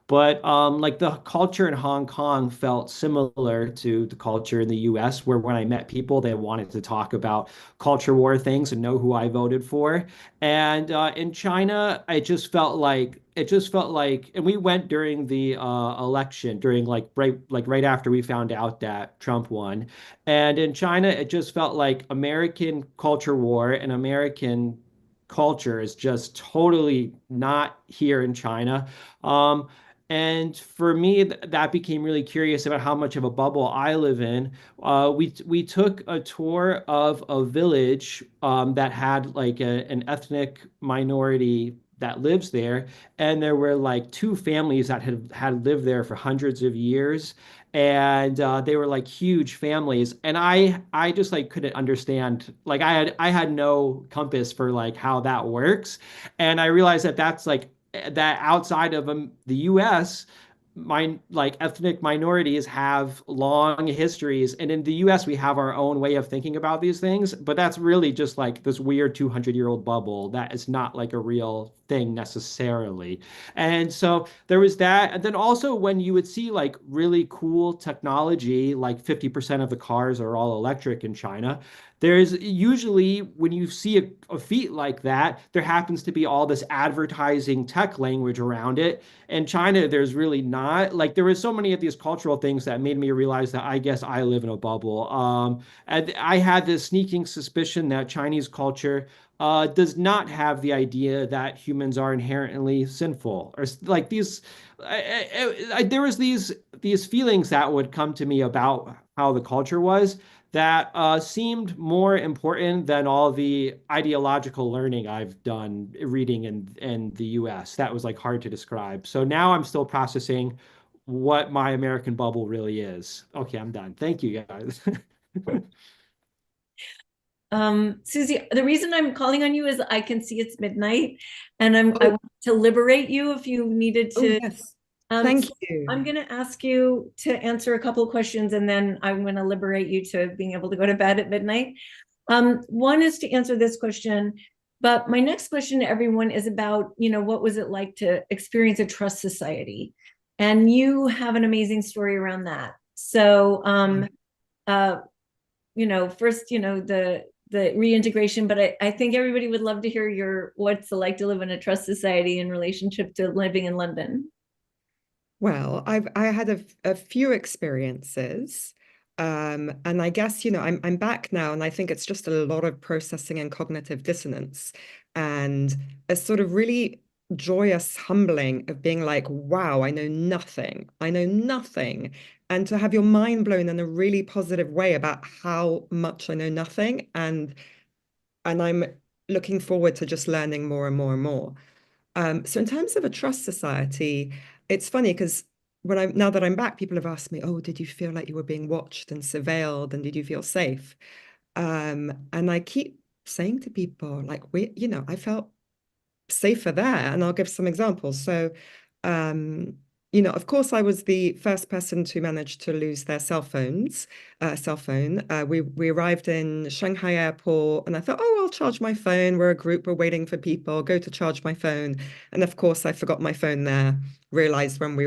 But like the culture in Hong Kong felt similar to the culture in the US, where when I met people, they wanted to talk about culture war things and know who I voted for. And in China, it just felt like, and we went during the election, during like right after we found out that Trump won. And in China, it just felt like American culture war and American culture is just totally not here in China. Um, and for me, that became really curious about how much of a bubble I live in. We took a tour of a village that had like an ethnic minority that lives there, and there were like two families that had lived there for hundreds of years, and they were like huge families, and I just like couldn't understand, like I had no compass for like how that works, and I realized that that's like that outside of the US, like ethnic minorities have long histories, and in the US we have our own way of thinking about these things, but that's really just like this weird 200-year-old bubble that is not like a real thing necessarily. And so there was that, and then also when you would see like really cool technology, like 50% of the cars are all electric in China, there's usually when you see a feat like that, there happens to be all this advertising tech language around it. In China, there's really not. Like there was so many of these cultural things that made me realize that I guess I live in a bubble. And I had this sneaking suspicion that Chinese culture does not have the idea that humans are inherently sinful, or like these. There was these feelings that would come to me about how the culture was that seemed more important than all the ideological learning I've done reading in the US. That was like hard to describe. So now I'm still processing what my American bubble really is. Okay, I'm done. Thank you, guys. Susie, the reason I'm calling on you is I can see it's midnight and I Oh, want to liberate you if you needed oh to. yes. So Thank I'm you. going to ask you to answer a couple of questions and then I'm going to liberate you to being able to go to bed at midnight. One is to answer this question, but my next question to everyone is about, what was it like to experience a trust society? And you have an amazing story around that. So, first, the reintegration, but I think everybody would love to hear what's it like to live in a trust society in relationship to living in London. Well, I had a few experiences. And I guess, I'm back now, and I think it's just a lot of processing and cognitive dissonance and a sort of really joyous humbling of being like, wow, I know nothing. I know nothing. And to have your mind blown in a really positive way about how much I know nothing. And I'm looking forward to just learning more and more and more. So in terms of a trust society, it's funny because now that I'm back, people have asked me, "Oh, did you feel like you were being watched and surveilled, and did you feel safe?" And I keep saying to people, like, I felt safer there, and I'll give some examples. So, um, of course, I was the first person to manage to lose their cell phone. We arrived in Shanghai airport, and I thought, oh, I'll charge my phone. We're a group, we're waiting for people. Go to charge my phone, and of course, I forgot my phone there. Realized when we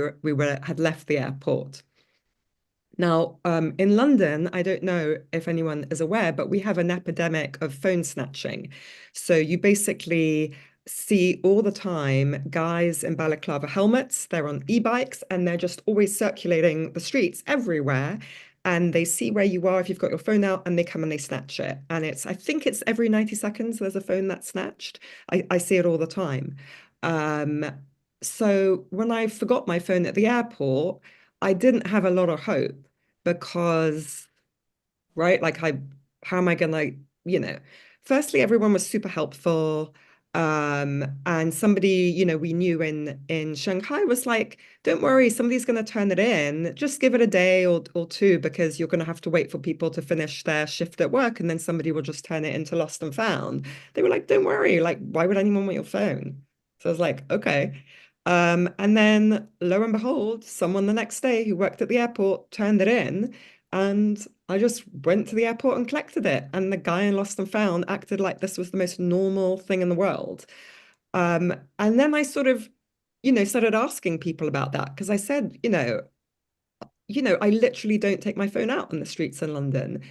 had left the airport. Now, in London, I don't know if anyone is aware, but we have an epidemic of phone snatching. So you basically see all the time guys in balaclava helmets, they're on e-bikes, and they're just always circulating the streets everywhere. And they see where you are if you've got your phone out, and they come and they snatch it. And I think it's every 90 seconds there's a phone that's snatched. I see it all the time. Um, so when I forgot my phone at the airport, I didn't have a lot of hope because, right, like how am I gonna, firstly, everyone was super helpful. And somebody, we knew in Shanghai was like, don't worry, somebody's gonna turn it in. Just give it a day or two because you're gonna have to wait for people to finish their shift at work and then somebody will just turn it into lost and found. They were like, don't worry, like, why would anyone want your phone? So I was like, okay. And then lo and behold, someone the next day who worked at the airport turned it in, and I just went to the airport and collected it. And the guy in Lost and Found acted like this was the most normal thing in the world. And then I sort of, started asking people about that because I said, I literally don't take my phone out on the streets in London.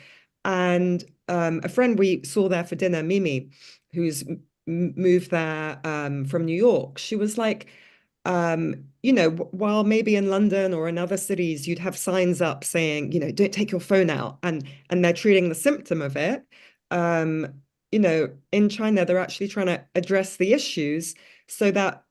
And a friend we saw there for dinner, Mimi, who's moved there from New York, she was like, while maybe in London or in other cities you'd have signs up saying, don't take your phone out, and they're treating the symptom of it. Um, in China, they're actually trying to address the issues so that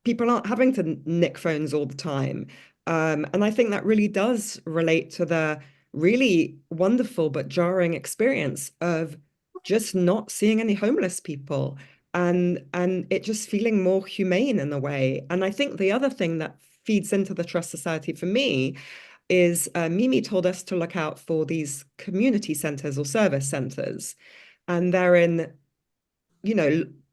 people aren't having to nick phones all the time. And I think that really does relate to the really wonderful but jarring experience of just not seeing any homeless people and it just feeling more humane in a way. And I think the other thing that feeds into the trust society for me is Mimi told us to look out for these community centers or service centers. And they're in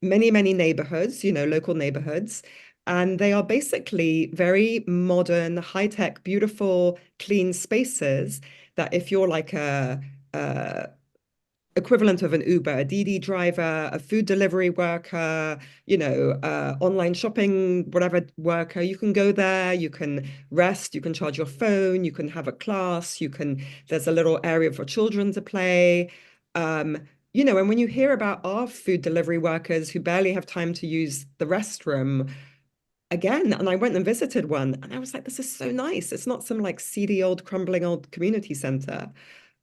many, many neighborhoods, local neighborhoods. And they are basically very modern, high-tech, beautiful, clean spaces that if you're like a equivalent of an Uber, a DD driver, a food delivery worker, online shopping, whatever worker, you can go there, you can rest, you can charge your phone, you can have a class, there's a little area for children to play. Um, and when you hear about our food delivery workers who barely have time to use the restroom, again, and I went and visited one, and I was like, this is so nice. It's not some like seedy old crumbling old community center.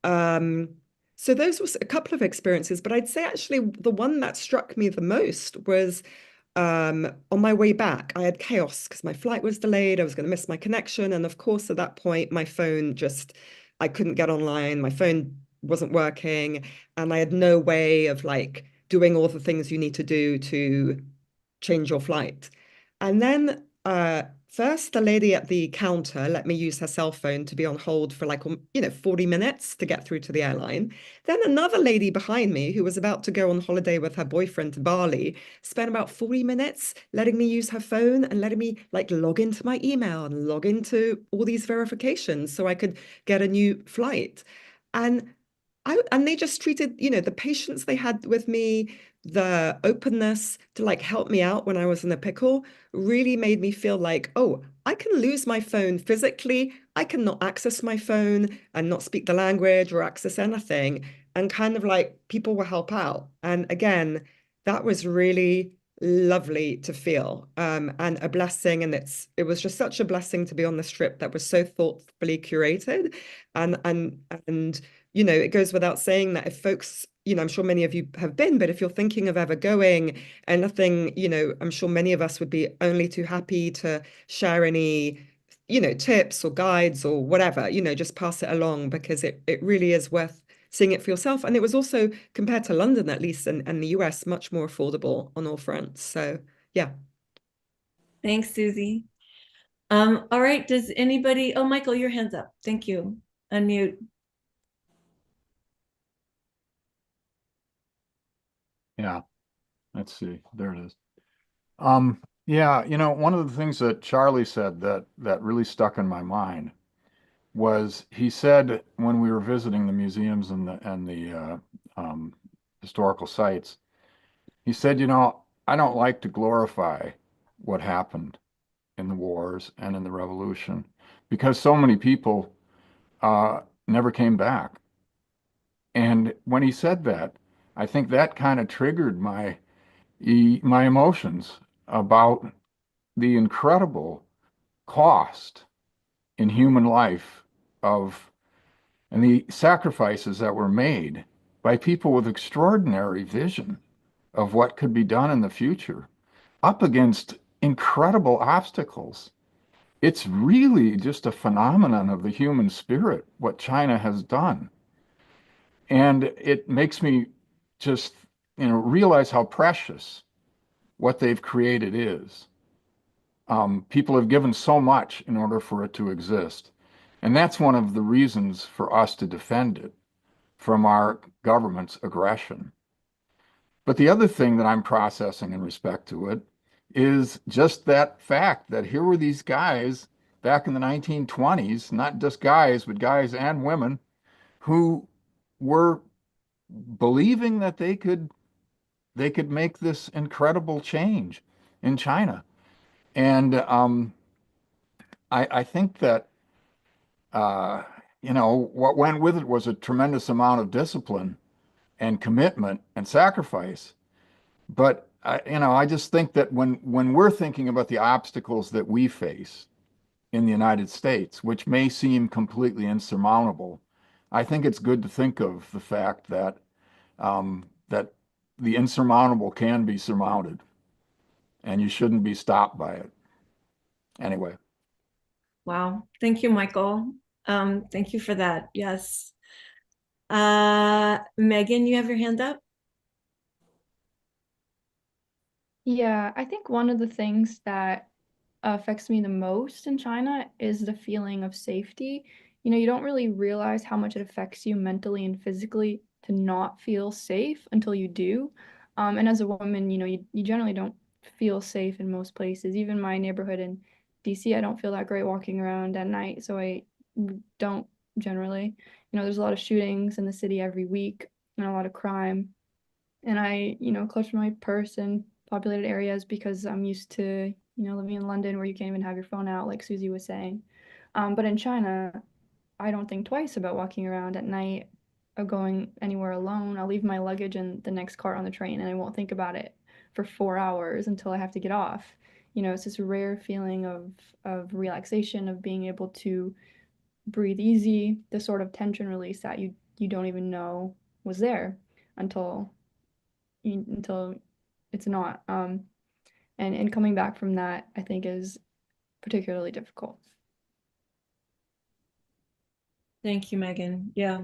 Um, so those were a couple of experiences, but I'd say actually the one that struck me the most was on my way back. I had chaos because my flight was delayed. I was going to miss my connection. And of course, at that point, I couldn't get online. My phone wasn't working. And I had no way of like doing all the things you need to do to change your flight. And then First, the lady at the counter let me use her cell phone to be on hold for like, 40 minutes to get through to the airline. Then another lady behind me who was about to go on holiday with her boyfriend to Bali spent about 40 minutes letting me use her phone and letting me like log into my email and log into all these verifications so I could get a new flight. And they just treated, the patience they had with me, the openness to like help me out when I was in a pickle really made me feel like, oh, I can lose my phone physically. I cannot access my phone and not speak the language or access anything. And kind of like people will help out. And again, that was really lovely to feel and a blessing. And it was just such a blessing to be on this trip that was so thoughtfully curated. And it goes without saying that if folks, I'm sure many of you have been, but if you're thinking of ever going, anything, I'm sure many of us would be only too happy to share any, tips or guides or whatever, just pass it along because it really is worth seeing it for yourself. And it was also, compared to London, at least, and the US, much more affordable on all fronts. So, yeah. Thanks, Susie. All right, does anybody, oh, Michael, your hand's up. Thank you. Unmute. Yeah, let's see. There it is. Yeah, one of the things that Charlie said that really stuck in my mind was he said when we were visiting the museums and the historical sites, he said, I don't like to glorify what happened in the wars and in the revolution because so many people never came back. And when he said that, I think that kind of triggered my emotions about the incredible cost in human life of and the sacrifices that were made by people with extraordinary vision of what could be done in the future up against incredible obstacles. It's really just a phenomenon of the human spirit, what China has done. And it makes me just, realize how precious what they've created is. People have given so much in order for it to exist. And that's one of the reasons for us to defend it from our government's aggression. But the other thing that I'm processing in respect to it is just that fact that here were these guys back in the 1920s, not just guys, but guys and women who were believing that they could make this incredible change in China. And I think that what went with it was a tremendous amount of discipline and commitment and sacrifice. But I just think that when we're thinking about the obstacles that we face in the United States, which may seem completely insurmountable, I think it's good to think of the fact that that the insurmountable can be surmounted, and you shouldn't be stopped by it. Anyway. Wow. Thank you, Michael. Thank you for that. Yes. Megan, you have your hand up? Yeah, I think one of the things that affects me the most in China is the feeling of safety. You don't really realize how much it affects you mentally and physically to not feel safe until you do. And as a woman, you generally don't feel safe in most places. Even my neighborhood in DC, I don't feel that great walking around at night, so I don't generally. There's a lot of shootings in the city every week and a lot of crime. And I, clutch my purse in populated areas because I'm used to, living in London where you can't even have your phone out, like Susie was saying. But in China, I don't think twice about walking around at night or going anywhere alone. I'll leave my luggage in the next car on the train and I won't think about it for 4 hours until I have to get off. It's this rare feeling of relaxation, of being able to breathe easy, the sort of tension release that you don't even know was there until it's not. And coming back from that, I think is particularly difficult. Thank you, Megan. Yeah.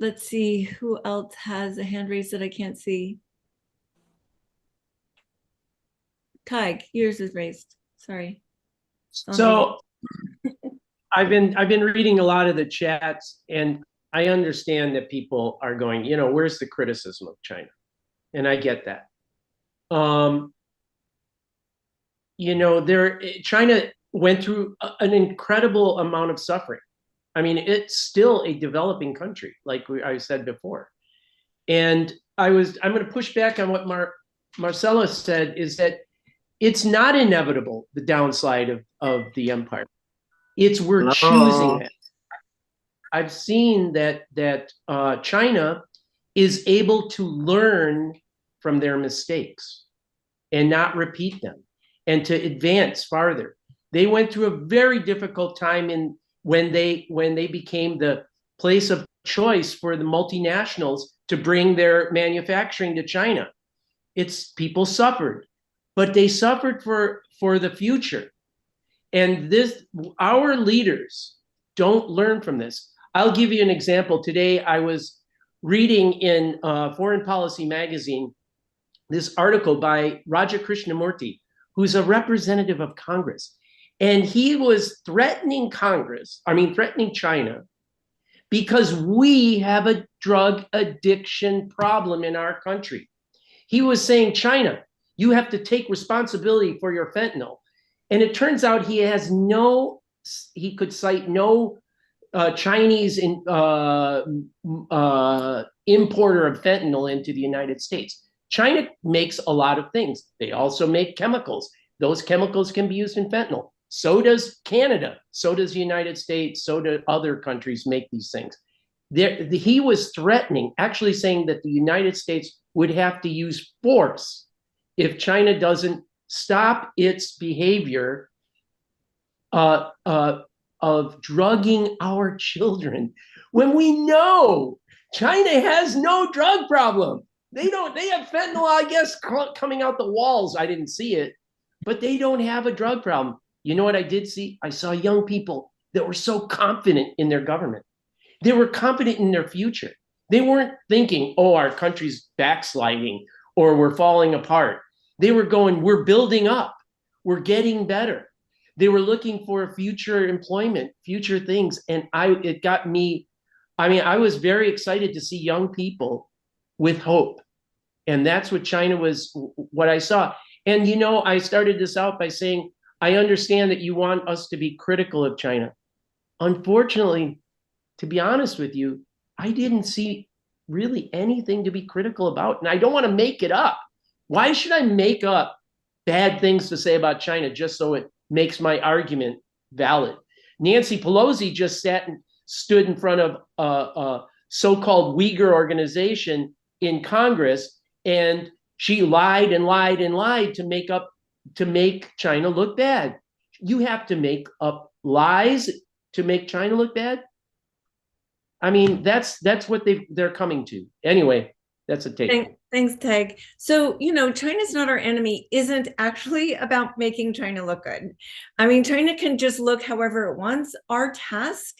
Let's see who else has a hand raised that I can't see. Tig, yours is raised. Sorry. So I've been reading a lot of the chats, and I understand that people are going, where's the criticism of China? And I get that. China went through an incredible amount of suffering. I mean, it's still a developing country, like I said before. And I'm going to push back on what Marcella said, is that it's not inevitable, the downside of the empire. We're choosing it. I've seen that China is able to learn from their mistakes and not repeat them, and to advance farther. They went through a very difficult time when they became the place of choice for the multinationals to bring their manufacturing to China. People suffered, but they suffered for the future. And our leaders don't learn from this. I'll give you an example. Today, I was reading in Foreign Policy magazine this article by Raja Krishnamurti, who's a representative of Congress. And he was threatening China, because we have a drug addiction problem in our country. He was saying, China, you have to take responsibility for your fentanyl. And it turns out he could cite no Chinese importer of fentanyl into the United States. China makes a lot of things. They also make chemicals. Those chemicals can be used in fentanyl. So does Canada. So does the United States. So do other countries make these things. He was threatening, actually saying that the United States would have to use force if China doesn't stop its behavior of drugging our children, when we know China has no drug problem. They have fentanyl, I guess, coming out the walls. I didn't see it, but they don't have a drug problem. You know what I did see? I saw young people that were so confident in their government. They were confident in their future. They weren't thinking, oh, our country's backsliding or we're falling apart. They were going, we're building up. We're getting better. They were looking for future employment, future things. And it got me, I was very excited to see young people with hope. And that's what China was, what I saw. And, I started this out by saying, I understand that you want us to be critical of China. Unfortunately, to be honest with you, I didn't see really anything to be critical about. And I don't want to make it up. Why should I make up bad things to say about China just so it makes my argument valid? Nancy Pelosi just stood in front of a so-called Uyghur organization in Congress, and she lied and lied and lied to make China look bad. You have to make up lies to make China look bad? I mean, that's what they're coming to. Anyway, that's a take. Thanks, Tag. So, China's not our enemy isn't actually about making China look good. I mean, China can just look however it wants. Our task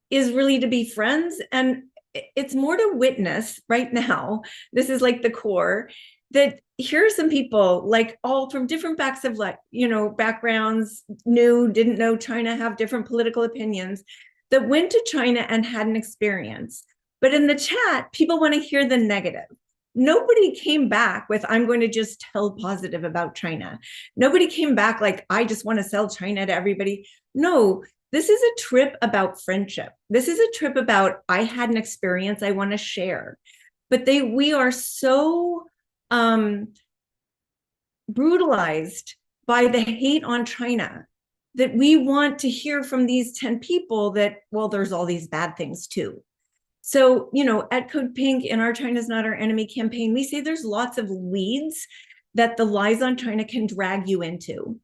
is really to be friends, and it's more to witness right now. This is like the core, that here are some people, like all from different backgrounds, didn't know China, have different political opinions, that went to China and had an experience. But in the chat, people want to hear the negative. Nobody came back with, I'm going to just tell positive about China. Nobody came back like, I just want to sell China to everybody. No, this is a trip about friendship. This is a trip about, I had an experience I want to share. But we are so brutalized by the hate on China that we want to hear from these 10 people that, well, there's all these bad things too. So, at Code Pink, in our China's Not Our Enemy campaign, we say there's lots of leads that the lies on China can drag you into.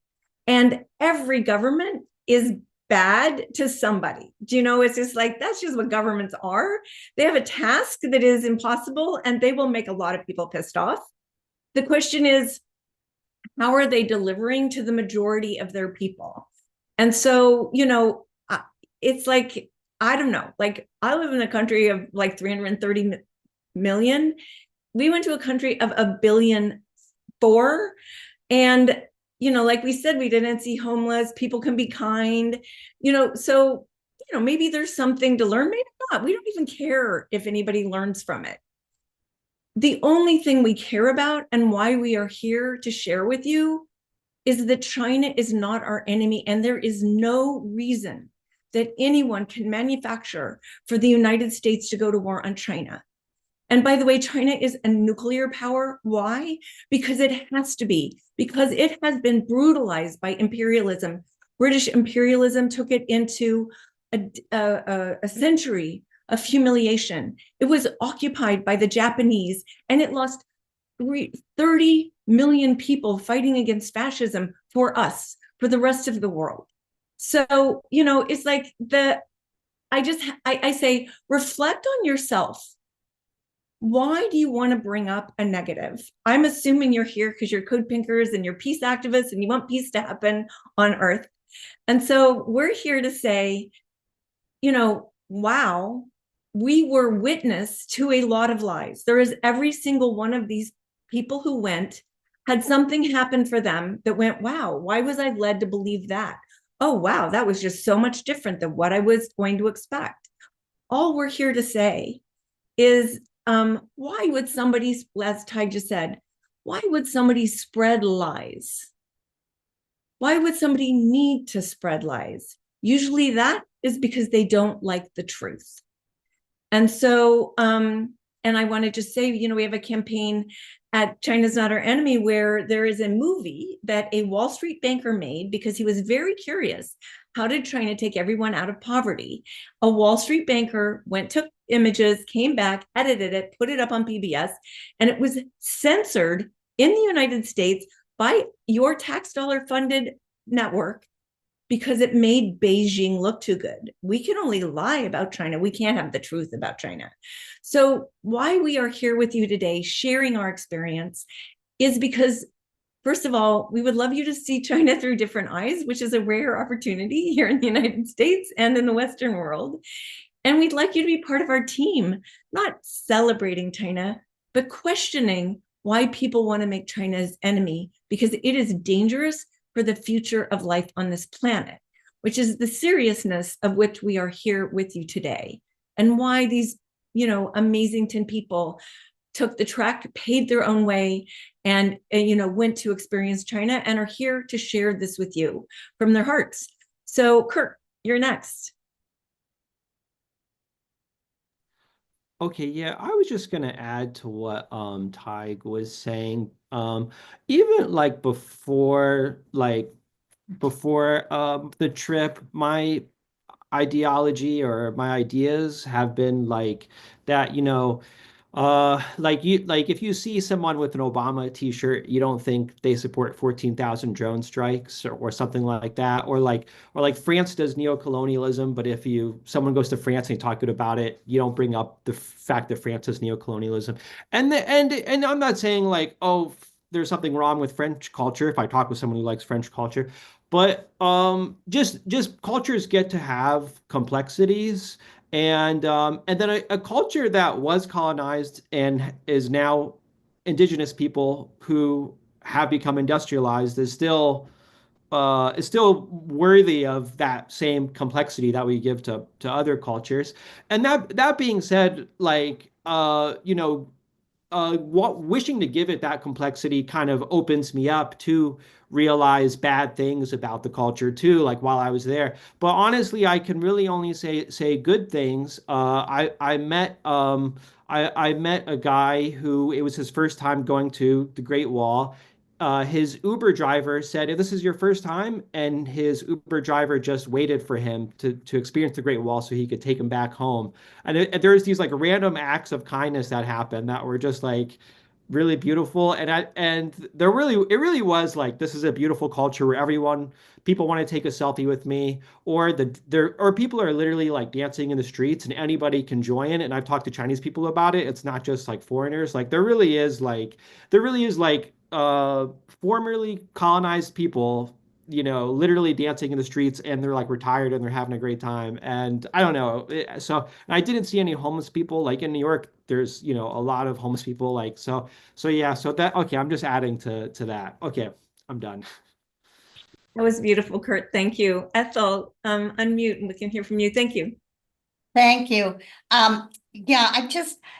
And every government is bad to somebody. It's just like, that's just what governments are. They have a task that is impossible, and they will make a lot of people pissed off. The question is, how are they delivering to the majority of their people? And so, it's like, I don't know, like I live in a country of like 330 million. We went to a country of 1.4 billion. And like we said, we didn't see homeless. People can be kind, so, maybe there's something to learn, maybe not. We don't even care if anybody learns from it. The only thing we care about and why we are here to share with you is that China is not our enemy, and there is no reason that anyone can manufacture for the United States to go to war on China. And by the way, China is a nuclear power. Why? Because it has to be, because it has been brutalized by imperialism. British imperialism took it into a century of humiliation. It was occupied by the Japanese, and it lost 30 million people fighting against fascism for us, for the rest of the world. So, it's like I say, reflect on yourself. Why do you want to bring up a negative? I'm assuming you're here because you're code pinkers and you're peace activists and you want peace to happen on Earth. And so we're here to say, wow, we were witness to a lot of lies. There is every single one of these people who went had something happen for them that went, wow, why was I led to believe that? Oh, wow, that was just so much different than what I was going to expect. All we're here to say is, why would somebody, as Ty just said, why would somebody spread lies? Why would somebody need to spread lies? Usually that is because they don't like the truth. And so, and I want to just say, we have a campaign at China's Not Our Enemy where there is a movie that a Wall Street banker made because he was very curious. How did China take everyone out of poverty? A Wall Street banker took images, came back, edited it, put it up on PBS, and it was censored in the United States by your tax dollar funded network because it made Beijing look too good. We can only lie about China. We can't have the truth about China. So why we are here with you today, sharing our experience, is because, first of all, we would love you to see China through different eyes, which is a rare opportunity here in the United States and in the Western world. And we'd like you to be part of our team, not celebrating China, but questioning why people want to make China's enemy, because it is dangerous for the future of life on this planet, which is the seriousness of which we are here with you today, and why these, amazing 10 people took the trek, paid their own way, and went to experience China and are here to share this with you from their hearts. So, Kirk, you're next. Okay, yeah, I was just gonna add to what Tig was saying. Even like before the trip, my ideology or my ideas have been like that, like if you see someone with an Obama t-shirt, you don't think they support 14,000 drone strikes or something like that, or like France does neocolonialism, but if someone goes to France and you talk good about it, you don't bring up the fact that France does neocolonialism. And I'm not saying like, oh, there's something wrong with French culture if I talk with someone who likes French culture, but just cultures get to have complexities, and then a culture that was colonized and is now indigenous people who have become industrialized is still worthy of that same complexity that we give to other cultures. And that being said, like wishing to give it that complexity kind of opens me up to realize bad things about the culture too, like while I was there. But honestly, I can really only say good things. I met a guy who it was his first time going to the Great Wall. His Uber driver said, if this is your first time, and his Uber driver just waited for him to experience the Great Wall so he could take him back home. And there's these like random acts of kindness that happened that were just like really beautiful. And it really was like, this is a beautiful culture where people want to take a selfie with me, or people are literally like dancing in the streets and anybody can join. And I've talked to Chinese people about it. It's not just like foreigners. Like there really is like formerly colonized people, literally dancing in the streets, and they're like retired and they're having a great time. And I don't know. So I didn't see any homeless people. Like in New York, there's, a lot of homeless people. Like, so yeah, so that, okay, I'm just adding to that. Okay, I'm done. That was beautiful, Kurt. Thank you. Ethel, unmute and we can hear from you. Thank you. Thank you. Yeah,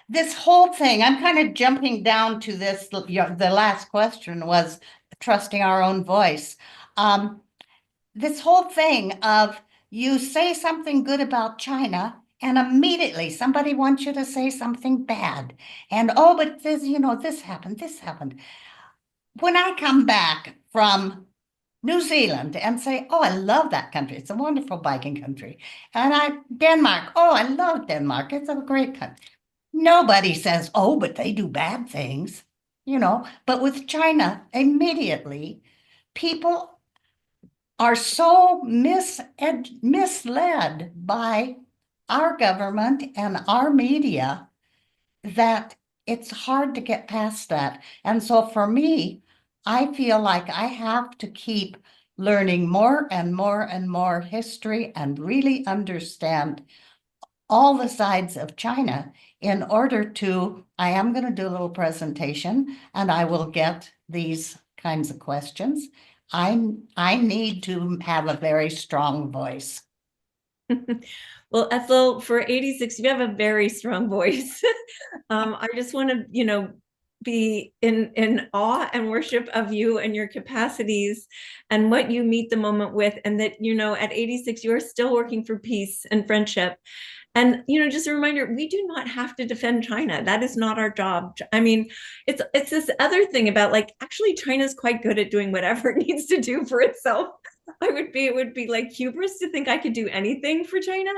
this whole thing, I'm kind of jumping down to this, the last question was trusting our own voice. This whole thing of you say something good about China and immediately somebody wants you to say something bad. And, oh, but this, this happened. When I come back from New Zealand and say, oh, I love that country. It's a wonderful biking country. And Denmark, oh, I love Denmark. It's a great country. Nobody says, oh, but they do bad things, But with China, immediately, people are so misled by our government and our media that it's hard to get past that. And so for me, I feel like I have to keep learning more and more and more history and really understand all the sides of China in order to, I am going to do a little presentation and I will get these kinds of questions. I need to have a very strong voice. Well, Ethel, for 86, you have a very strong voice. I just want to, be in awe and worship of you and your capacities and what you meet the moment with, and that, at 86, you are still working for peace and friendship. And, just a reminder, we do not have to defend China. That is not our job. I mean, it's this other thing about actually China's quite good at doing whatever it needs to do for itself. It would be like hubris to think I could do anything for China.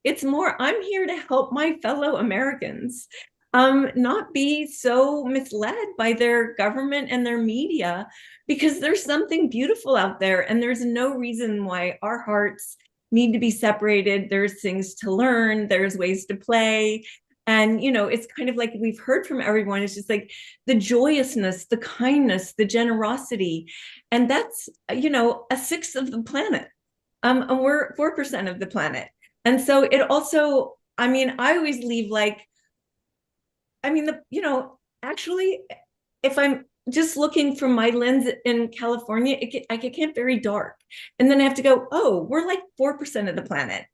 It's more, I'm here to help my fellow Americans not be so misled by their government and their media, because there's something beautiful out there and there's no reason why our hearts need to be separated. There's things to learn, there's ways to play. And, it's kind of like we've heard from everyone. It's just like the joyousness, the kindness, the generosity. And that's, a sixth of the planet. And we're 4% of the planet. And so it also, I always leave actually, if I'm just looking from my lens in California, I get very dark. And then I have to go, oh, we're 4% of the planet.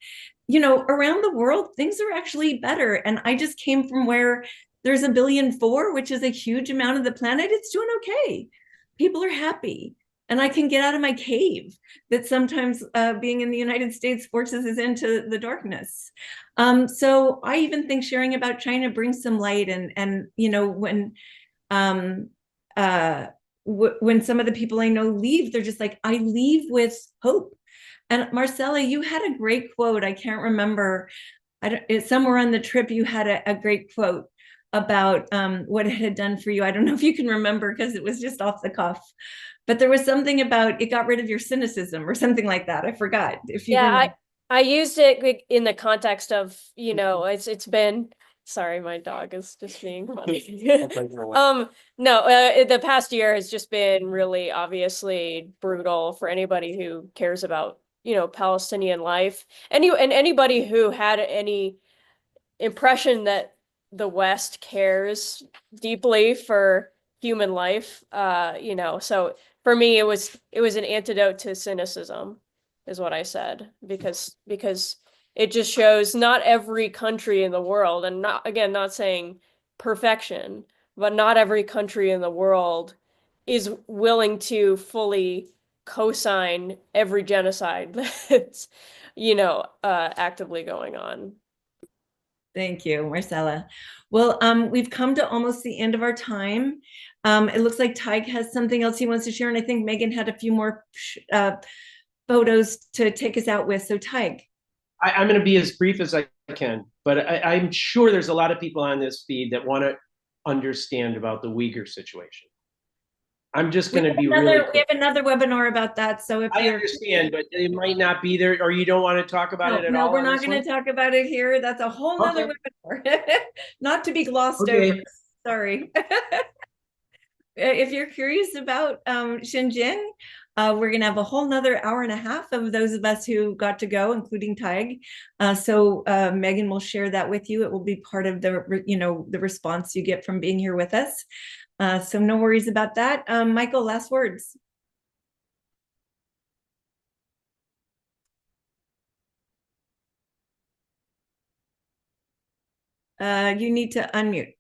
Around the world, things are actually better. And I just came from where there's 1.4 billion, which is a huge amount of the planet. It's doing okay. People are happy. And I can get out of my cave that sometimes being in the United States forces us into the darkness. So I even think sharing about China brings some light. And when some of the people I know leave, they're just like, I leave with hope. And Marcella, you had a great quote. I can't remember. It's somewhere on the trip, you had a great quote about what it had done for you. I don't know if you can remember because it was just off the cuff. But there was something about it got rid of your cynicism or something like that. I forgot. If you remember. I used it in the context of, it's been, sorry, my dog is just being funny. The past year has just been really obviously brutal for anybody who cares about, Palestinian life. And anybody who had any impression that the West cares deeply for human life, so for me it was an antidote to cynicism, is what I said, because it just shows not every country in the world, and not saying perfection, but not every country in the world is willing to fully co-sign every genocide that's actively going on. Thank you, Marcella. Well, we've come to almost the end of our time. It looks like Tig has something else he wants to share, and I think Megan had a few more photos to take us out with. So Tig. I'm going to be as brief as I can, but I'm sure there's a lot of people on this feed that want to understand about the Uyghur situation. I'm just going to be really quick. We have another webinar about that. So if I understand, but it might not be there, or you don't want to talk about it at all. No, we're not going to talk about it here. That's a whole nother webinar, not to be glossed over. Sorry. If you're curious about Shenzhen, we're going to have a whole nother hour and a half of those of us who got to go, including Tig. So Megan will share that with you. It will be part of the, the response you get from being here with us. So no worries about that. Michael, last words. You need to unmute.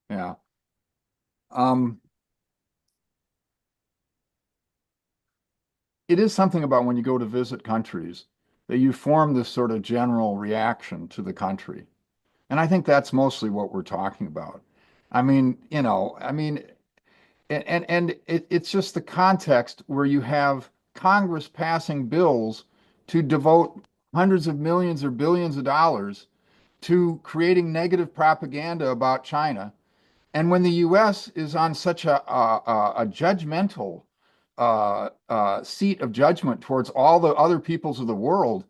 Yeah. It is something about when you go to visit countries that you form this sort of general reaction to the country. And I think that's mostly what we're talking about. I mean, it's just the context where you have Congress passing bills to devote hundreds of millions or billions of dollars to creating negative propaganda about China. And when the U.S. is on such a judgmental seat of judgment towards all the other peoples of the world,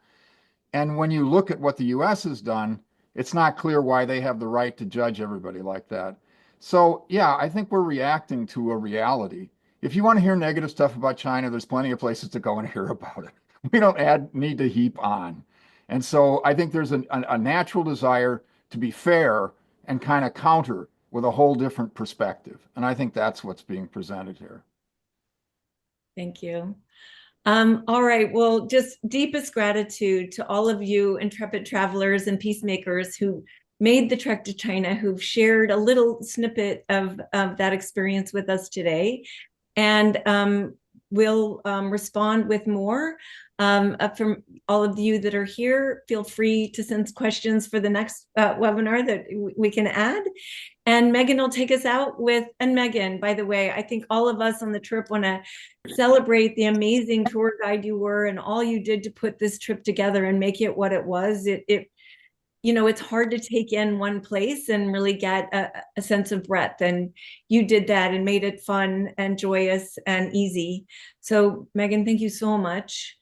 and when you look at what the U.S. has done, it's not clear why they have the right to judge everybody like that. So, yeah, I think we're reacting to a reality. If you want to hear negative stuff about China, there's plenty of places to go and hear about it. We don't need to heap on. And so I think there's a natural desire to be fair and kind of counter with a whole different perspective. And I think that's what's being presented here. Thank you. All right, well, just deepest gratitude to all of you intrepid travelers and peacemakers who made the trek to China, who've shared a little snippet of that experience with us today. And we'll respond with more from all of you that are here. Feel free to send questions for the next webinar that we can add. And Megan will take us out with, and Megan, by the way, I think all of us on the trip want to celebrate the amazing tour guide you were and all you did to put this trip together and make it what it was. It's hard to take in one place and really get a sense of breadth. And you did that and made it fun and joyous and easy. So Megan, thank you so much.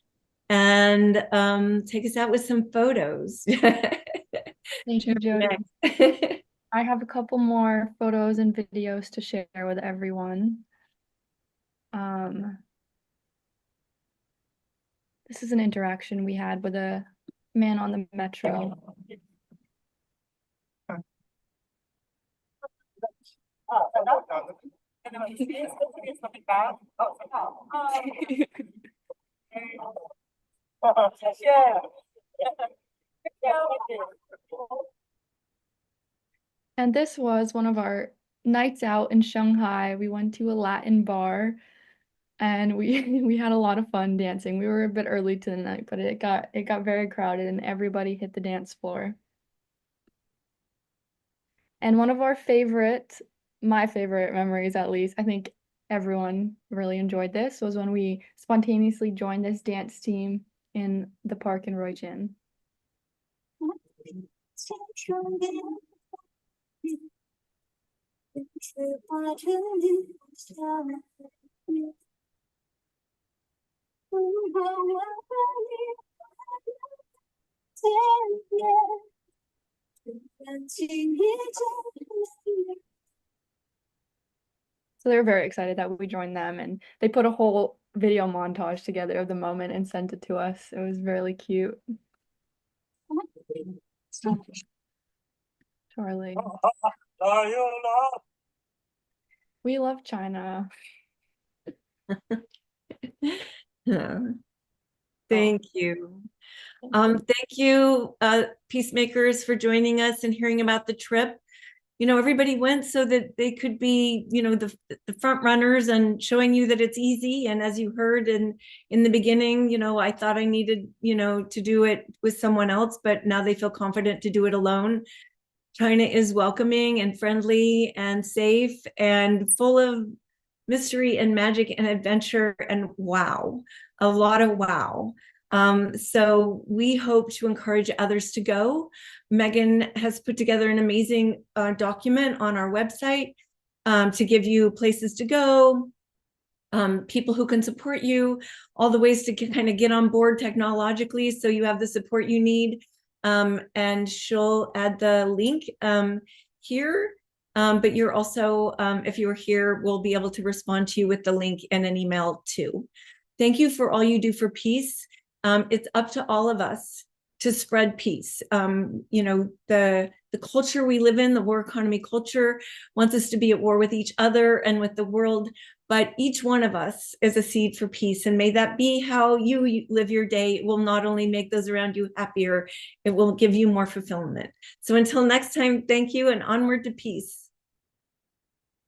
And take us out with some photos. Thank you, Jody. I have a couple more photos and videos to share with everyone. This is an interaction we had with a man on the metro. And this was one of our nights out in Shanghai. We went to a Latin bar and we had a lot of fun dancing. We were a bit early to the night, but it got very crowded and everybody hit the dance floor. And one of our my favorite memories at least, I think everyone really enjoyed this, was when we spontaneously joined this dance team in the park in Roijian. So they were very excited that we joined them, and they put a whole video montage together of the moment and sent it to us. It was really cute. Charlie. We love China. Thank you. Thank you, peacemakers, for joining us and hearing about the trip. Everybody went so that they could be, the front runners and showing you that it's easy. And as you heard in the beginning, I thought I needed, to do it with someone else, but now they feel confident to do it alone. China is welcoming and friendly and safe and full of mystery and magic and adventure and wow, a lot of wow. So we hope to encourage others to go. Megan has put together an amazing document on our website to give you places to go, people who can support you, all the ways to kind of get on board technologically so you have the support you need. And she'll add the link here. But you're also, if you're here, we'll be able to respond to you with the link in an email too. Thank you for all you do for peace. It's up to all of us to spread peace. The the culture we live in, the war economy culture, wants us to be at war with each other and with the world. But each one of us is a seed for peace. And may that be how you live your day. It will not only make those around you happier, it will give you more fulfillment. So until next time, thank you, and onward to peace.